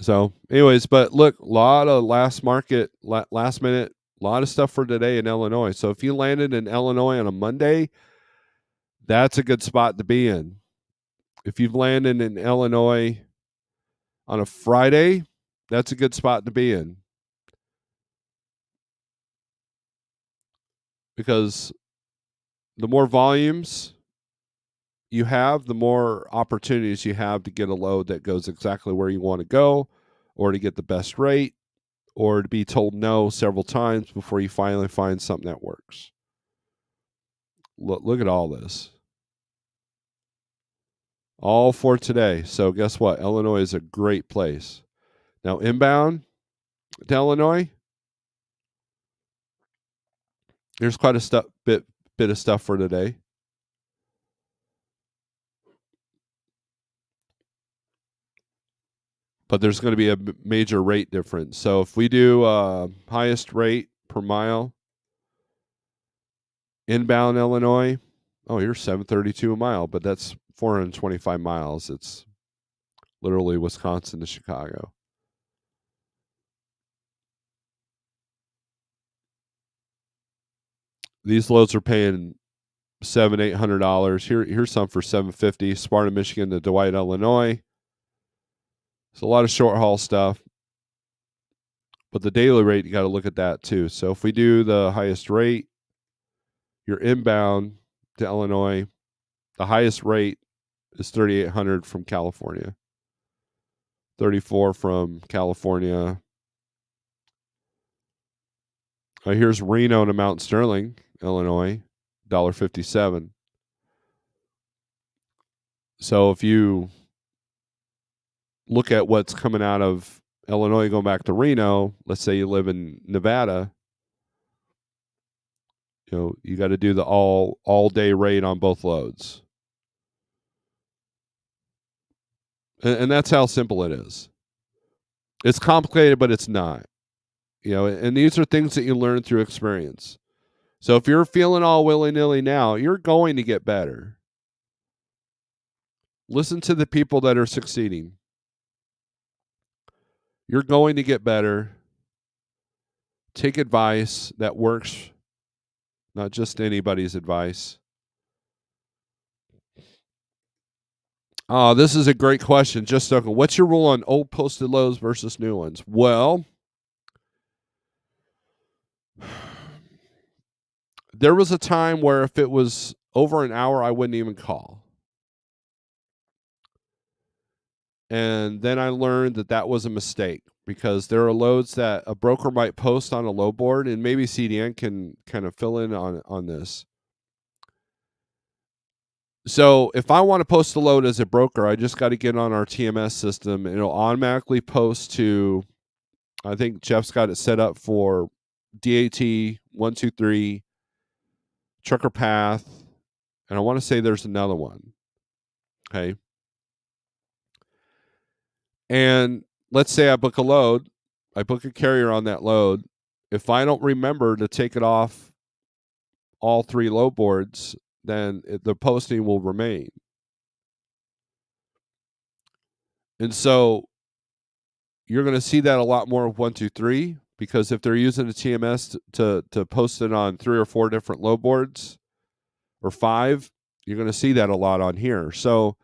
So, anyways, but look, a lot of last minute, a lot of stuff for today in Illinois. So if you landed in Illinois on a Monday, that's a good spot to be in. If you've landed in Illinois on a Friday, that's a good spot to be in. Because the more volumes you have, the more opportunities you have to get a load that goes exactly where you want to go, or to get the best rate, or to be told no several times before you finally find something that works. Look at all this. All for today. So guess what? Illinois is a great place. Now, inbound to Illinois, there's quite a bit of stuff for today. but there's going to be a major rate difference. So if we do highest rate per mile inbound Illinois, oh, you're $7.32 a mile, but that's 425 miles. It's literally Wisconsin to Chicago. These loads are paying $700-800. Here's some for $750. Sparta, Michigan to Dwight, Illinois. It's a lot of short haul stuff, but the daily rate, you got to look at that too. So if we do the highest rate, your inbound to Illinois, the highest rate is 3,800 from California, 34 from California. Here's Reno to Mount Sterling, Illinois, $1.57. So if you look at what's coming out of Illinois going back to Reno, let's say you live in Nevada, you got to do the all day rate on both loads. And that's how simple it is. It's complicated, but it's not. And these are things that you learn through experience. So if you're feeling all willy-nilly now, you're going to get better. Listen to the people that are succeeding. You're going to get better. Take advice that works, not just anybody's advice. This is a great question. Just talking. What's your rule on old posted loads versus new ones? Well, there was a time where if it was over an hour, I wouldn't even call. And then I learned that was a mistake because there are loads that a broker might post on a load board, and maybe CDN can kind of fill in on this. So if I want to post a load as a broker, I just got to get on our TMS system, and it'll automatically post to, I think Jeff's got it set up for DAT 123, Trucker Path, and I want to say there's another one. Okay. And let's say I book a load, I book a carrier on that load. If I don't remember to take it off all three load boards, then the posting will remain. And so you're going to see that a lot more of 123, because if they're using a TMS to post it on 3 or 4 different load boards or 5, you're going to see that a lot on here. So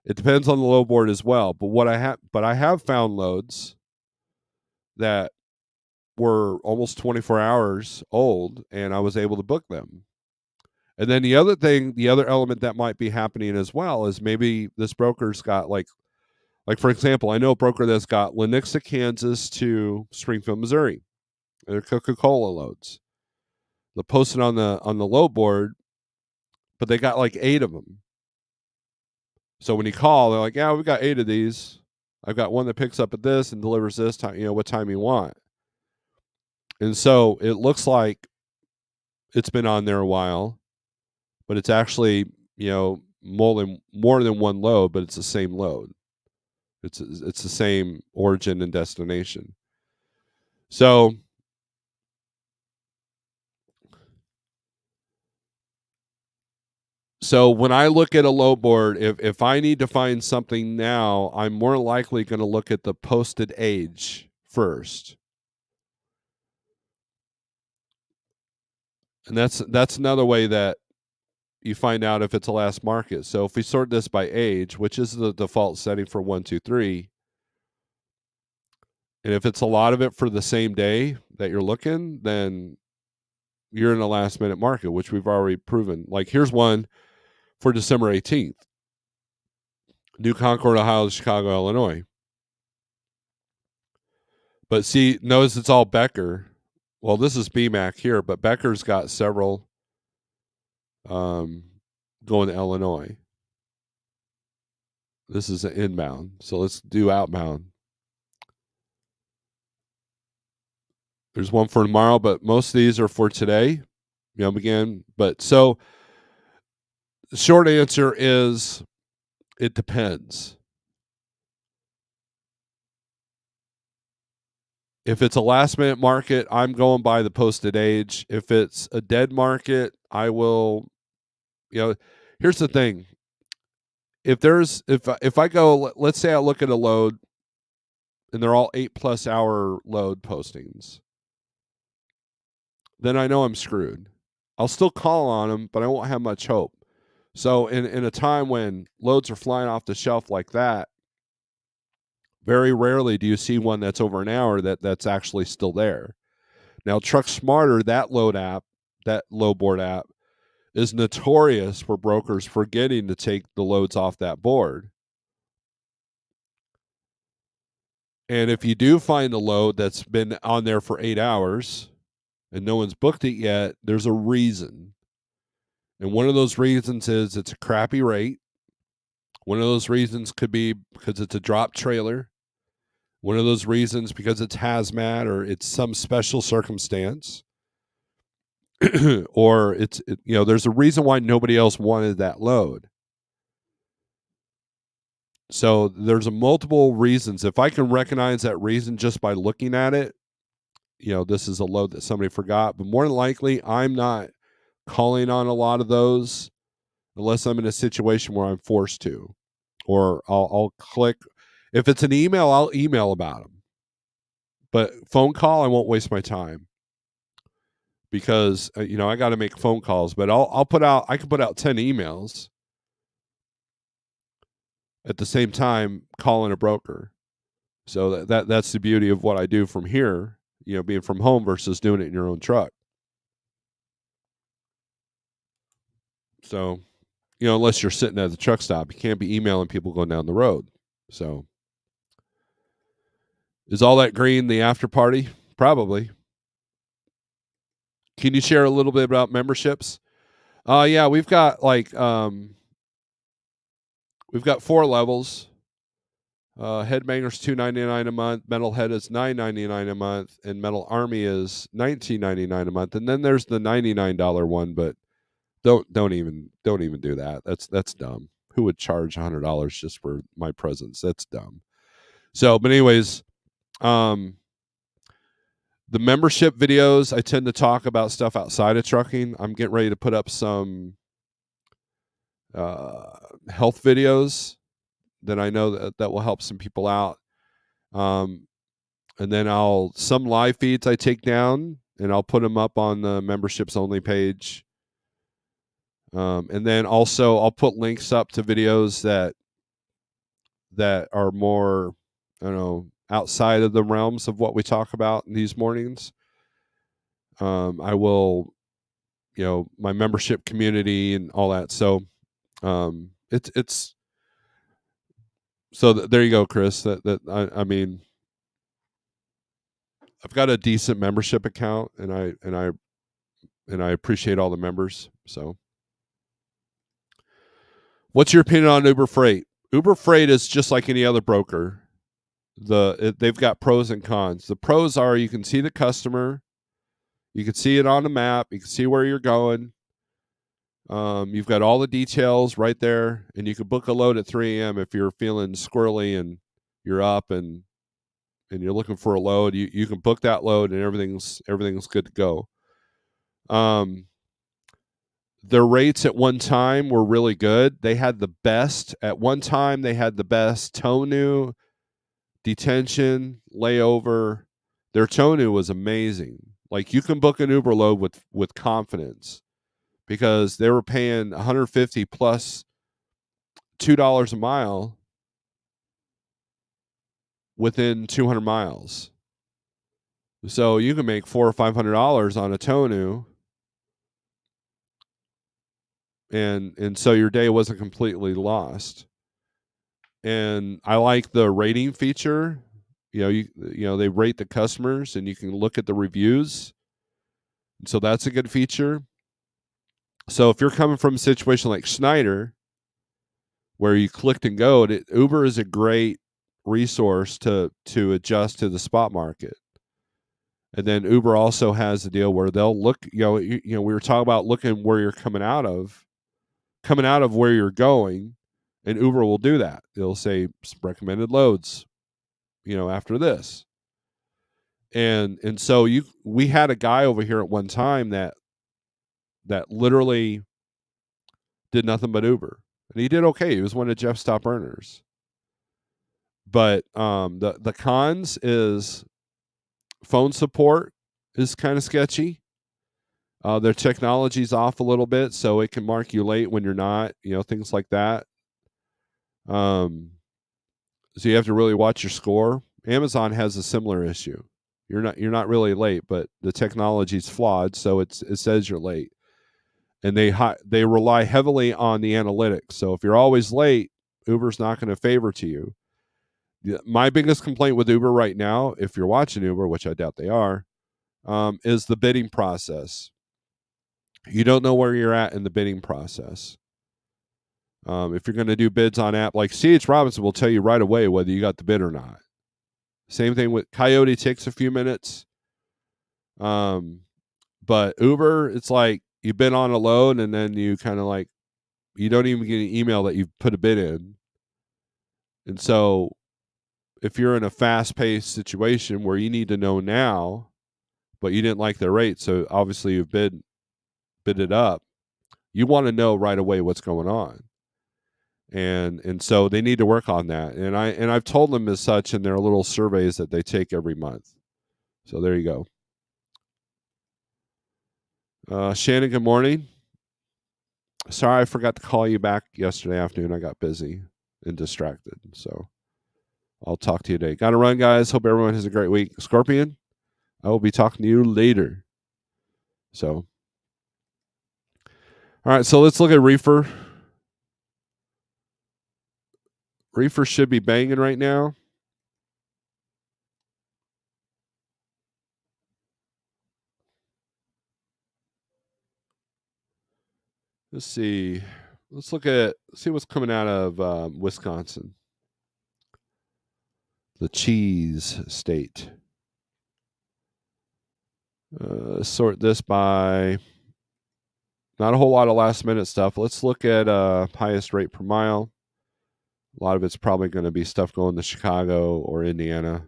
it depends on the load board as well. But I have found loads that were almost 24 hours old, and I was able to book them. And then the other element that might be happening as well is maybe this broker's got like for example, I know a broker that's got Lenexa, Kansas to Springfield, Missouri. They're Coca-Cola loads. They're posted on the load board, but they got like 8 of them. So when you call, they're like, yeah, we've got 8 of these. I've got one that picks up at this and delivers this time, what time you want. And so it looks like it's been on there a while, but it's actually, more than one load, but it's the same load. It's the same origin and destination. So when I look at a load board, if I need to find something now, I'm more likely going to look at the posted age first. And that's another way that you find out if it's a last market. So if we sort this by age, which is the default setting for 123, and if it's a lot of it for the same day that you're looking, then you're in a last minute market, which we've already proven. Like here's one for December 18th. New Concord, Ohio to Chicago, Illinois. But see, notice it's all Becker. Well, this is BMAC here, but Becker's got several going to Illinois. This is an inbound. So let's do outbound. There's one for tomorrow, but most of these are for today. Again. But so the short answer is it depends. If it's a last minute market, I'm going by the posted age. If it's a dead market, I will, here's the thing. If I go, let's say I look at a load and they're all 8+ hour load postings, then I know I'm screwed. I'll still call on them, but I won't have much hope. So in a time when loads are flying off the shelf like that, very rarely do you see one that's over an hour that's actually still there. Now, Truck Smarter, that load board app, is notorious for brokers forgetting to take the loads off that board. And if you do find a load that's been on there for 8 hours and no one's booked it yet, there's a reason. And one of those reasons is it's a crappy rate. One of those reasons could be because it's a drop trailer. One of those reasons because it's hazmat or it's some special circumstance. Or there's a reason why nobody else wanted that load. So there's a multiple reasons. If I can recognize that reason just by looking at it, this is a load that somebody forgot. But more than likely, I'm not calling on a lot of those unless I'm in a situation where I'm forced to, or I'll click. If it's an email, I'll email about them. But phone call, I won't waste my time because I got to make phone calls. But I can put out 10 emails at the same time calling a broker. So that's the beauty of what I do from here, being from home versus doing it in your own truck. So, unless you're sitting at the truck stop, you can't be emailing people going down the road. So, is all that green the after party? Probably. Can you share a little bit about memberships? Yeah, we've got we've got 4 levels. Headbanger's $2.99 a month. Metalhead is $9.99 a month, and Metal Army is $19.99 a month. And then there's the $99 one, but don't even do that. That's dumb. Who would charge $100 just for my presence? That's dumb. So, but anyways, the membership videos, I tend to talk about stuff outside of trucking. I'm getting ready to put up some health videos that I know that will help some people out. And then some live feeds I take down and I'll put them up on the memberships only page. And then also I'll put links up to videos that are more, outside of the realms of what we talk about in these mornings. I will, my membership community and all that. So it's so there you go, Chris. I mean, I've got a decent membership account, and I appreciate all the members. So, what's your opinion on Uber Freight? Uber Freight is just like any other broker. They've got pros and cons. The pros are you can see the customer, you can see it on the map, you can see where you're going. You've got all the details right there, and you can book a load at 3 a.m. if you're feeling squirrely and you're up and you're looking for a load. You can book that load, and everything's good to go. Their rates at one time were really good. They had the best at one time. They had the best tow-new, detention, layover. Their tow-new was amazing. Like, you can book an Uber load with confidence because they were paying $150 plus $2 a mile within 200 miles. So you can make $400 or $500 on a tow-new, and so your day wasn't completely lost. And I like the rating feature. They rate the customers, and you can look at the reviews. So that's a good feature. So if you're coming from a situation like Schneider, where you clicked and go, Uber is a great resource to adjust to the spot market. And then Uber also has a deal where they'll look. We were talking about looking where you're coming out of where you're going, and Uber will do that. They'll say recommended loads, after this. And so we had a guy over here at one time that literally did nothing but Uber, and he did okay. He was one of Jeff's top earners. But the cons is phone support is kind of sketchy. Their technology's off a little bit, so it can mark you late when you're not. Things like that. Um, so you have to really watch your score. Amazon has a similar issue. You're not really late, but the technology's flawed, so it says you're late, and they rely heavily on the analytics. So if you're always late, Uber's not going to favor to you. My biggest complaint with Uber right now, if you're watching Uber, which I doubt they are, is the bidding process. You don't know where you're at in the bidding process. If you're going to do bids on app, like C.H. Robinson will tell you right away whether you got the bid or not. Same thing with Coyote, takes a few minutes. But Uber, it's like you bid on a load and then you kind of like, you don't even get an email that you've put a bid in. And so if you're in a fast-paced situation where you need to know now, but you didn't like their rate, so obviously you've bid it up, you want to know right away what's going on. And so they need to work on that. And I've told them as such in their little surveys that they take every month. So there you go. Shannon, good morning. Sorry I forgot to call you back yesterday afternoon. I got busy and distracted. So I'll talk to you today. Got to run, guys. Hope everyone has a great week. Scorpion, I will be talking to you later. So, all right. So let's look at Reefer. Reefer should be banging right now. Let's see. Let's see what's coming out of Wisconsin, the cheese state. Sort this by not a whole lot of last minute stuff. Let's look at highest rate per mile. A lot of it's probably going to be stuff going to Chicago or Indiana.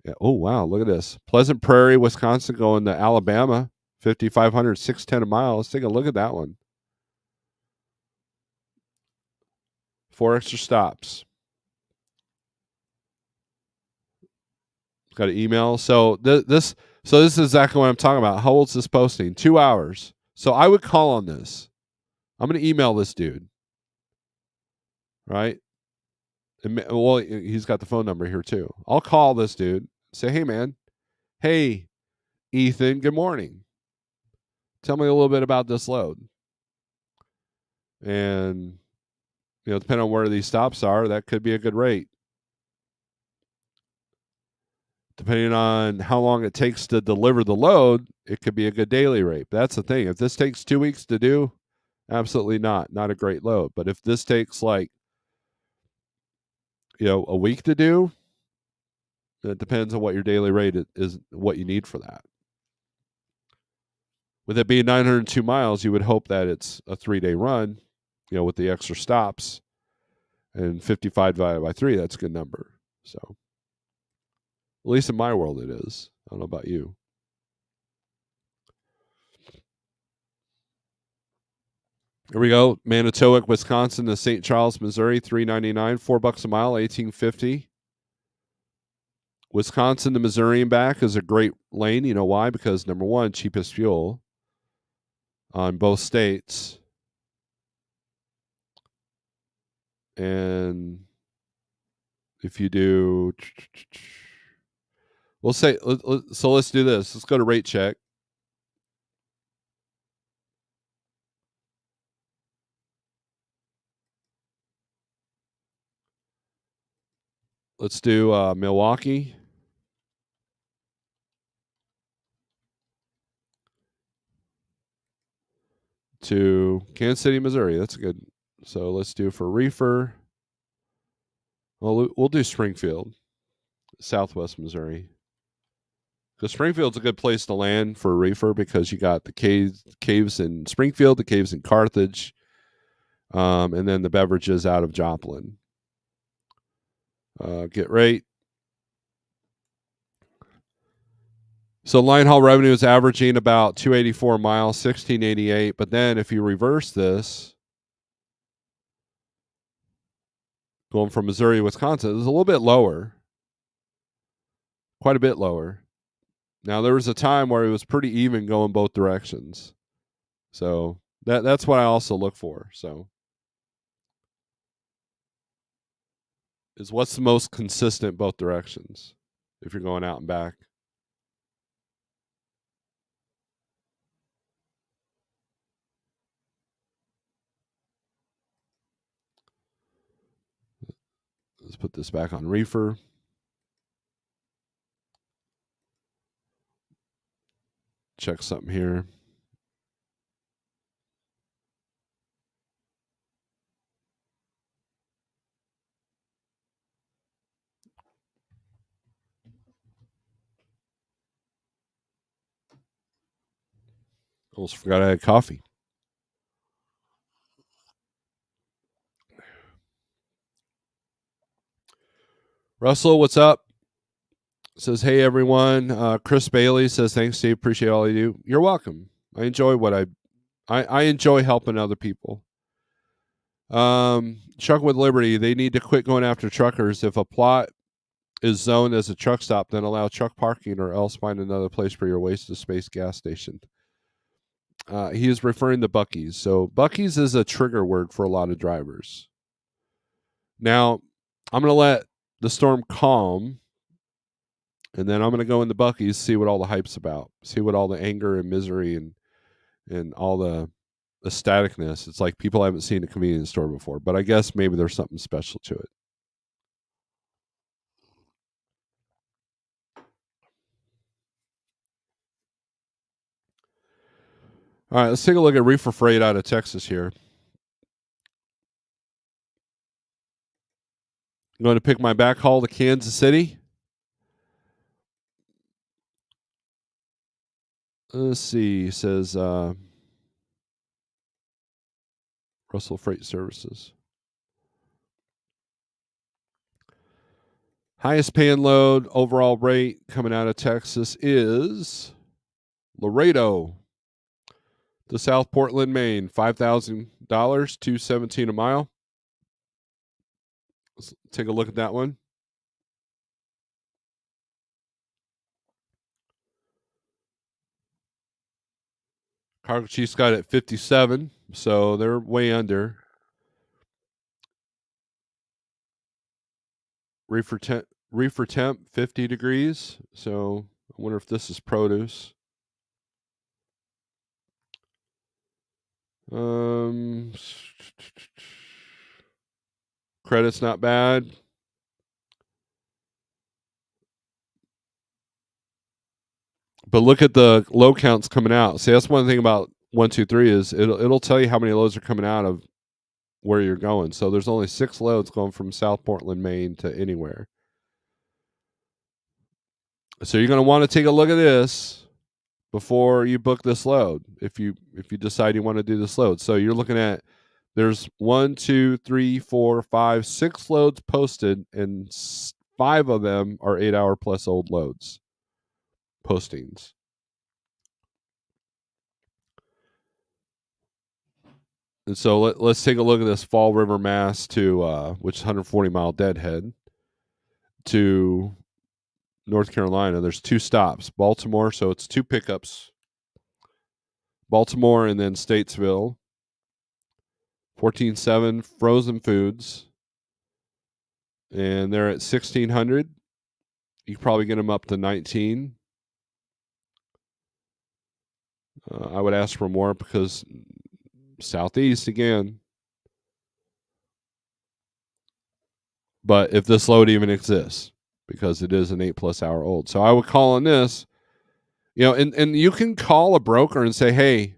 Yeah. Oh, wow. Look at this. Pleasant Prairie, Wisconsin going to Alabama. 5,500, 610 a mile. Let's take a look at that one. 4 extra stops. Got an email. So this is exactly what I'm talking about. How old's this posting? 2 hours. So I would call on this. I'm going to email this dude. Right? Well, he's got the phone number here too. I'll call this dude. Say, hey, man. Hey, Ethan, good morning. Tell me a little bit about this load. And, depending on where these stops are, that could be a good rate. Depending on how long it takes to deliver the load, it could be a good daily rate. But that's the thing. If this takes 2 weeks to do, absolutely not a great load. But if this takes like, a week to do, it depends on what your daily rate is, what you need for that. With it being 902 miles, you would hope that it's a 3-day run, with the extra stops. And 55 divided by 3, that's a good number. So, at least in my world, it is. I don't know about you. Here we go. Manitowoc, Wisconsin to St. Charles, Missouri, $3.99, $4 a mile, 1850. Wisconsin to Missouri and back is a great lane. You know why? Because number one, cheapest fuel on both states. And if you do, we'll say, so let's do this. Let's go to rate check. Let's do Milwaukee to Kansas City, Missouri. That's good. So let's do for Reefer. Well, we'll do Springfield, Southwest Missouri. Because Springfield's a good place to land for a Reefer because you got the caves in Springfield, the caves in Carthage, and then the beverages out of Joplin. Get rate. So line haul revenue is averaging about 284 a mile, 1688. But then if you reverse this, going from Missouri to Wisconsin, it's a little bit lower, quite a bit lower. Now there was a time where it was pretty even going both directions. So that's what I also look for. So is what's the most consistent both directions if you're going out and back. Let's put this back on reefer. Check something here. Almost forgot I had coffee. Russell, what's up? Says, hey, everyone. Chris Bailey says, thanks, Steve. Appreciate all you do. You're welcome. I enjoy what I enjoy helping other people. Truck with Liberty, they need to quit going after truckers. If a plot is zoned as a truck stop, then allow truck parking or else find another place for your waste of space gas station. He is referring to Buc-ee's. So Buc-ee's is a trigger word for a lot of drivers. Now, I'm going to let the storm calm, and then I'm going to go into Buc-ee's, see what all the hype's about, see what all the anger and misery and all the ecstaticness. It's like people haven't seen a convenience store before, but I guess maybe there's something special to it. All right, let's take a look at reefer freight out of Texas here. I'm going to pick my backhaul to Kansas City. Let's see. It says Russell Freight Services. Highest paying load overall rate coming out of Texas is Laredo to South Portland, Maine, $5,000, $217 a mile. Let's take a look at that one. Cargo Chiefs got it at 57, so they're way under. Reefer temp 50 degrees, so I wonder if this is produce. Credit's not bad. But look at the load counts coming out. See, that's one thing about 123 is it'll tell you how many loads are coming out of where you're going. So there's only 6 loads going from South Portland, Maine to anywhere. So you're going to want to take a look at this before you book this load if you decide you want to do this load. So you're looking at there's 1, 2, 3, 4, 5, 6 loads posted, and 5 of them are 8-hour plus old loads postings. And so let's take a look at this Fall River, Mass to which is 140-mile deadhead to North Carolina. There's 2 stops, Baltimore, so it's 2 pickups. Baltimore and then Statesville. 14.7 frozen foods. And they're at 1,600. You can probably get them up to 19. I would ask for more because Southeast again. But if this load even exists, because it is an 8+ hour old. So I would call on this, and you can call a broker and say, hey,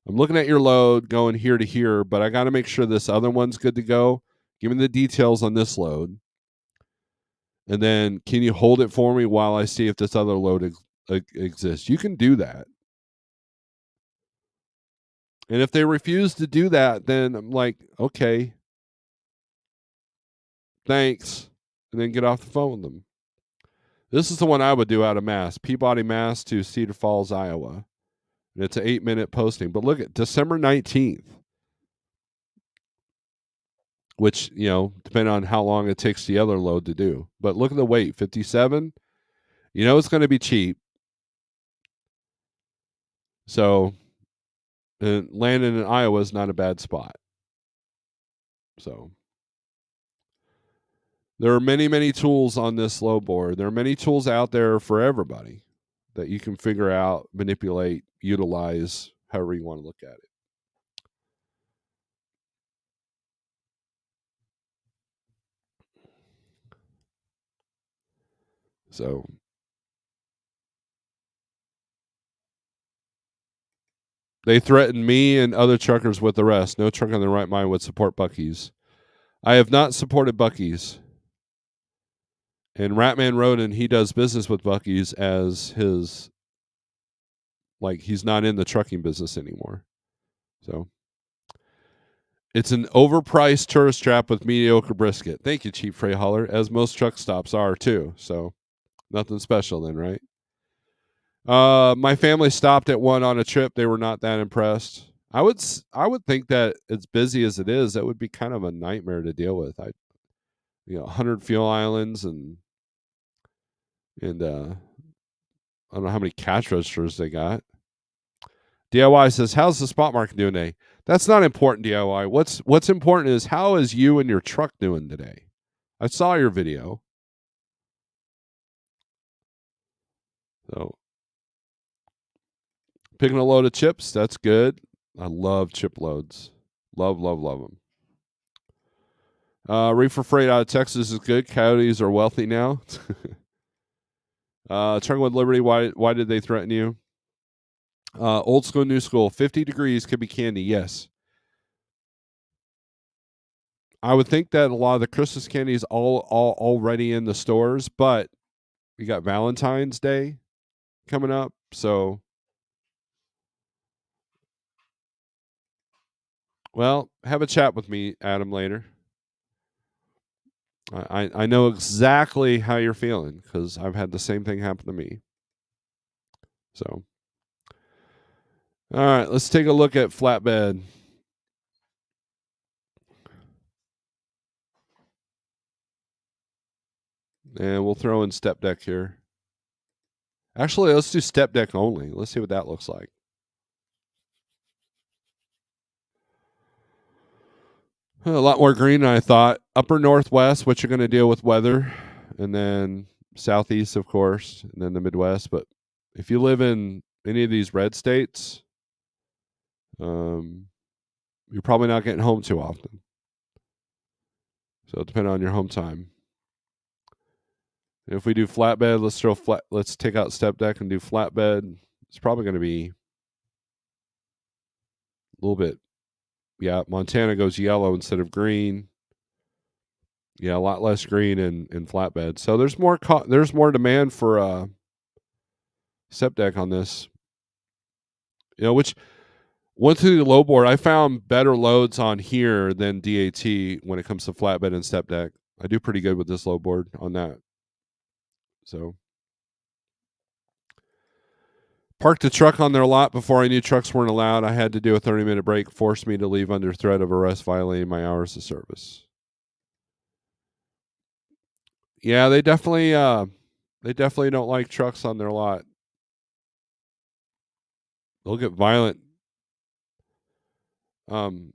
I'm looking at your load going here to here, but I got to make sure this other one's good to go. Give me the details on this load. And then can you hold it for me while I see if this other load exists? You can do that. And if they refuse to do that, then I'm like, okay, thanks. And then get off the phone with them. This is the one I would do out of Mass, Peabody, Mass to Cedar Falls, Iowa. And it's an 8-minute posting. But look at December 19th, which, depending on how long it takes the other load to do. But look at the weight, 57. It's going to be cheap. So landing in Iowa is not a bad spot. So there are many, many tools on this load board. There are many tools out there for everybody that you can figure out, manipulate, utilize, however you want to look at it. So they threatened me and other truckers with arrest. No trucker in their right mind would support Buc-ee's. I have not supported Buc-ee's. And Ratman Roden, he does business with Buc-ee's as his, he's not in the trucking business anymore. So it's an overpriced tourist trap with mediocre brisket. Thank you, Chief Freight Hauler, as most truck stops are too. So nothing special then, right? My family stopped at one on a trip. They were not that impressed. I would think that as busy as it is, that would be kind of a nightmare to deal with. 100 fuel islands and I don't know how many cash registers they got. DIY says, "How's the spot market doing today?" That's not important, DIY. What's important is how is you and your truck doing today? I saw your video. So picking a load of chips, that's good. I love chip loads. Love, love, love them. Reefer freight out of Texas is good. Coyotes are wealthy now. Trucking with Liberty, why did they threaten you? Old school, new school. 50 degrees could be candy, yes. I would think that a lot of the Christmas candy is all already in the stores, but we got Valentine's Day coming up, so well, have a chat with me, Adam, later. I know exactly how you're feeling because I've had the same thing happen to me. So, all right, let's take a look at flatbed. And we'll throw in step deck here. Actually, let's do step deck only. Let's see what that looks like. A lot more green than I thought. Upper Northwest, what you're going to deal with weather. And then Southeast, of course. And then the Midwest. But if you live in any of these red states, you're probably not getting home too often. So depending on your home time. If we do flatbed, let's take out step deck and do flatbed. It's probably going to be a little bit. Yeah, Montana goes yellow instead of green. Yeah, a lot less green in flatbed. So there's more demand for step deck on this. Which went through the low board. I found better loads on here than DAT when it comes to flatbed and step deck. I do pretty good with this low board on that. So parked the truck on their lot before I knew trucks weren't allowed. I had to do a 30-minute break, forced me to leave under threat of arrest, violating my hours of service. Yeah, they definitely don't like trucks on their lot. They'll get violent. When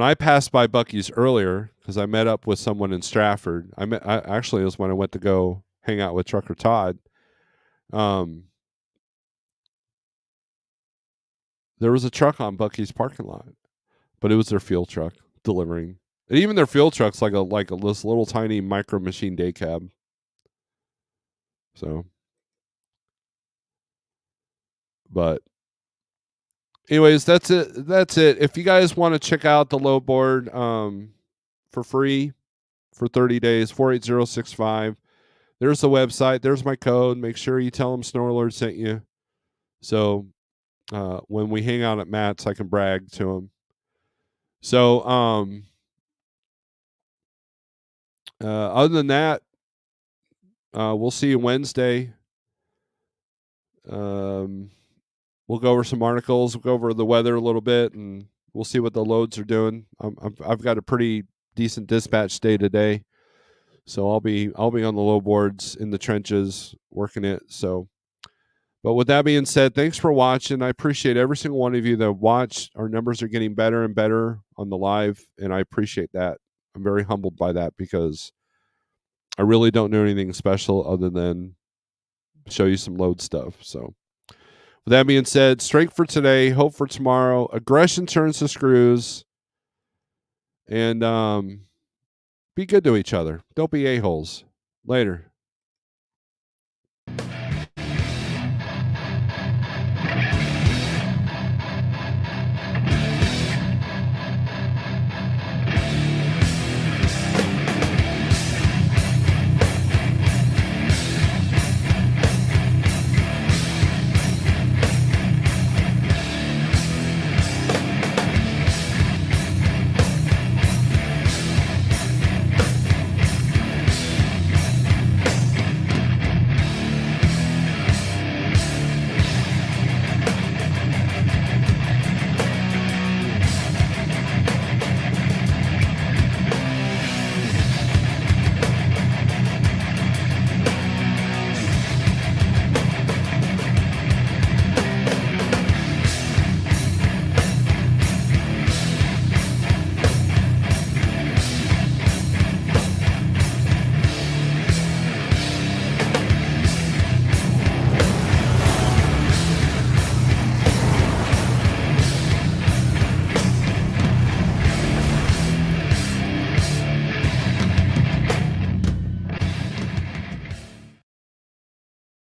I passed by Buc-ee's earlier, because I met up with someone in Stratford, actually it was when I went to go hang out with Trucker Todd. There was a truck on Buc-ee's parking lot, but it was their fuel truck delivering. And even their fuel truck's like this little tiny micro machine day cab. So, but anyways, that's it. If you guys want to check out the load board for free for 30 days, 48065. There's the website. There's my code. Make sure you tell them Snorelord sent you. So when we hang out at Matt's, I can brag to him. So other than that, We'll see you Wednesday. We'll go over some articles. We'll go over the weather a little bit, and we'll see what the loads are doing. I've got a pretty decent dispatch day today, so I'll be on the low boards in the trenches working it. So, but with that being said, thanks for watching. I appreciate every single one of you that watched. Our numbers are getting better and better on the live, and I appreciate that. I'm very humbled by that because I really don't know anything special other than show you some load stuff. So, with that being said, strength for today, hope for tomorrow. Aggression turns to screws, and be good to each other. Don't be a-holes. Later.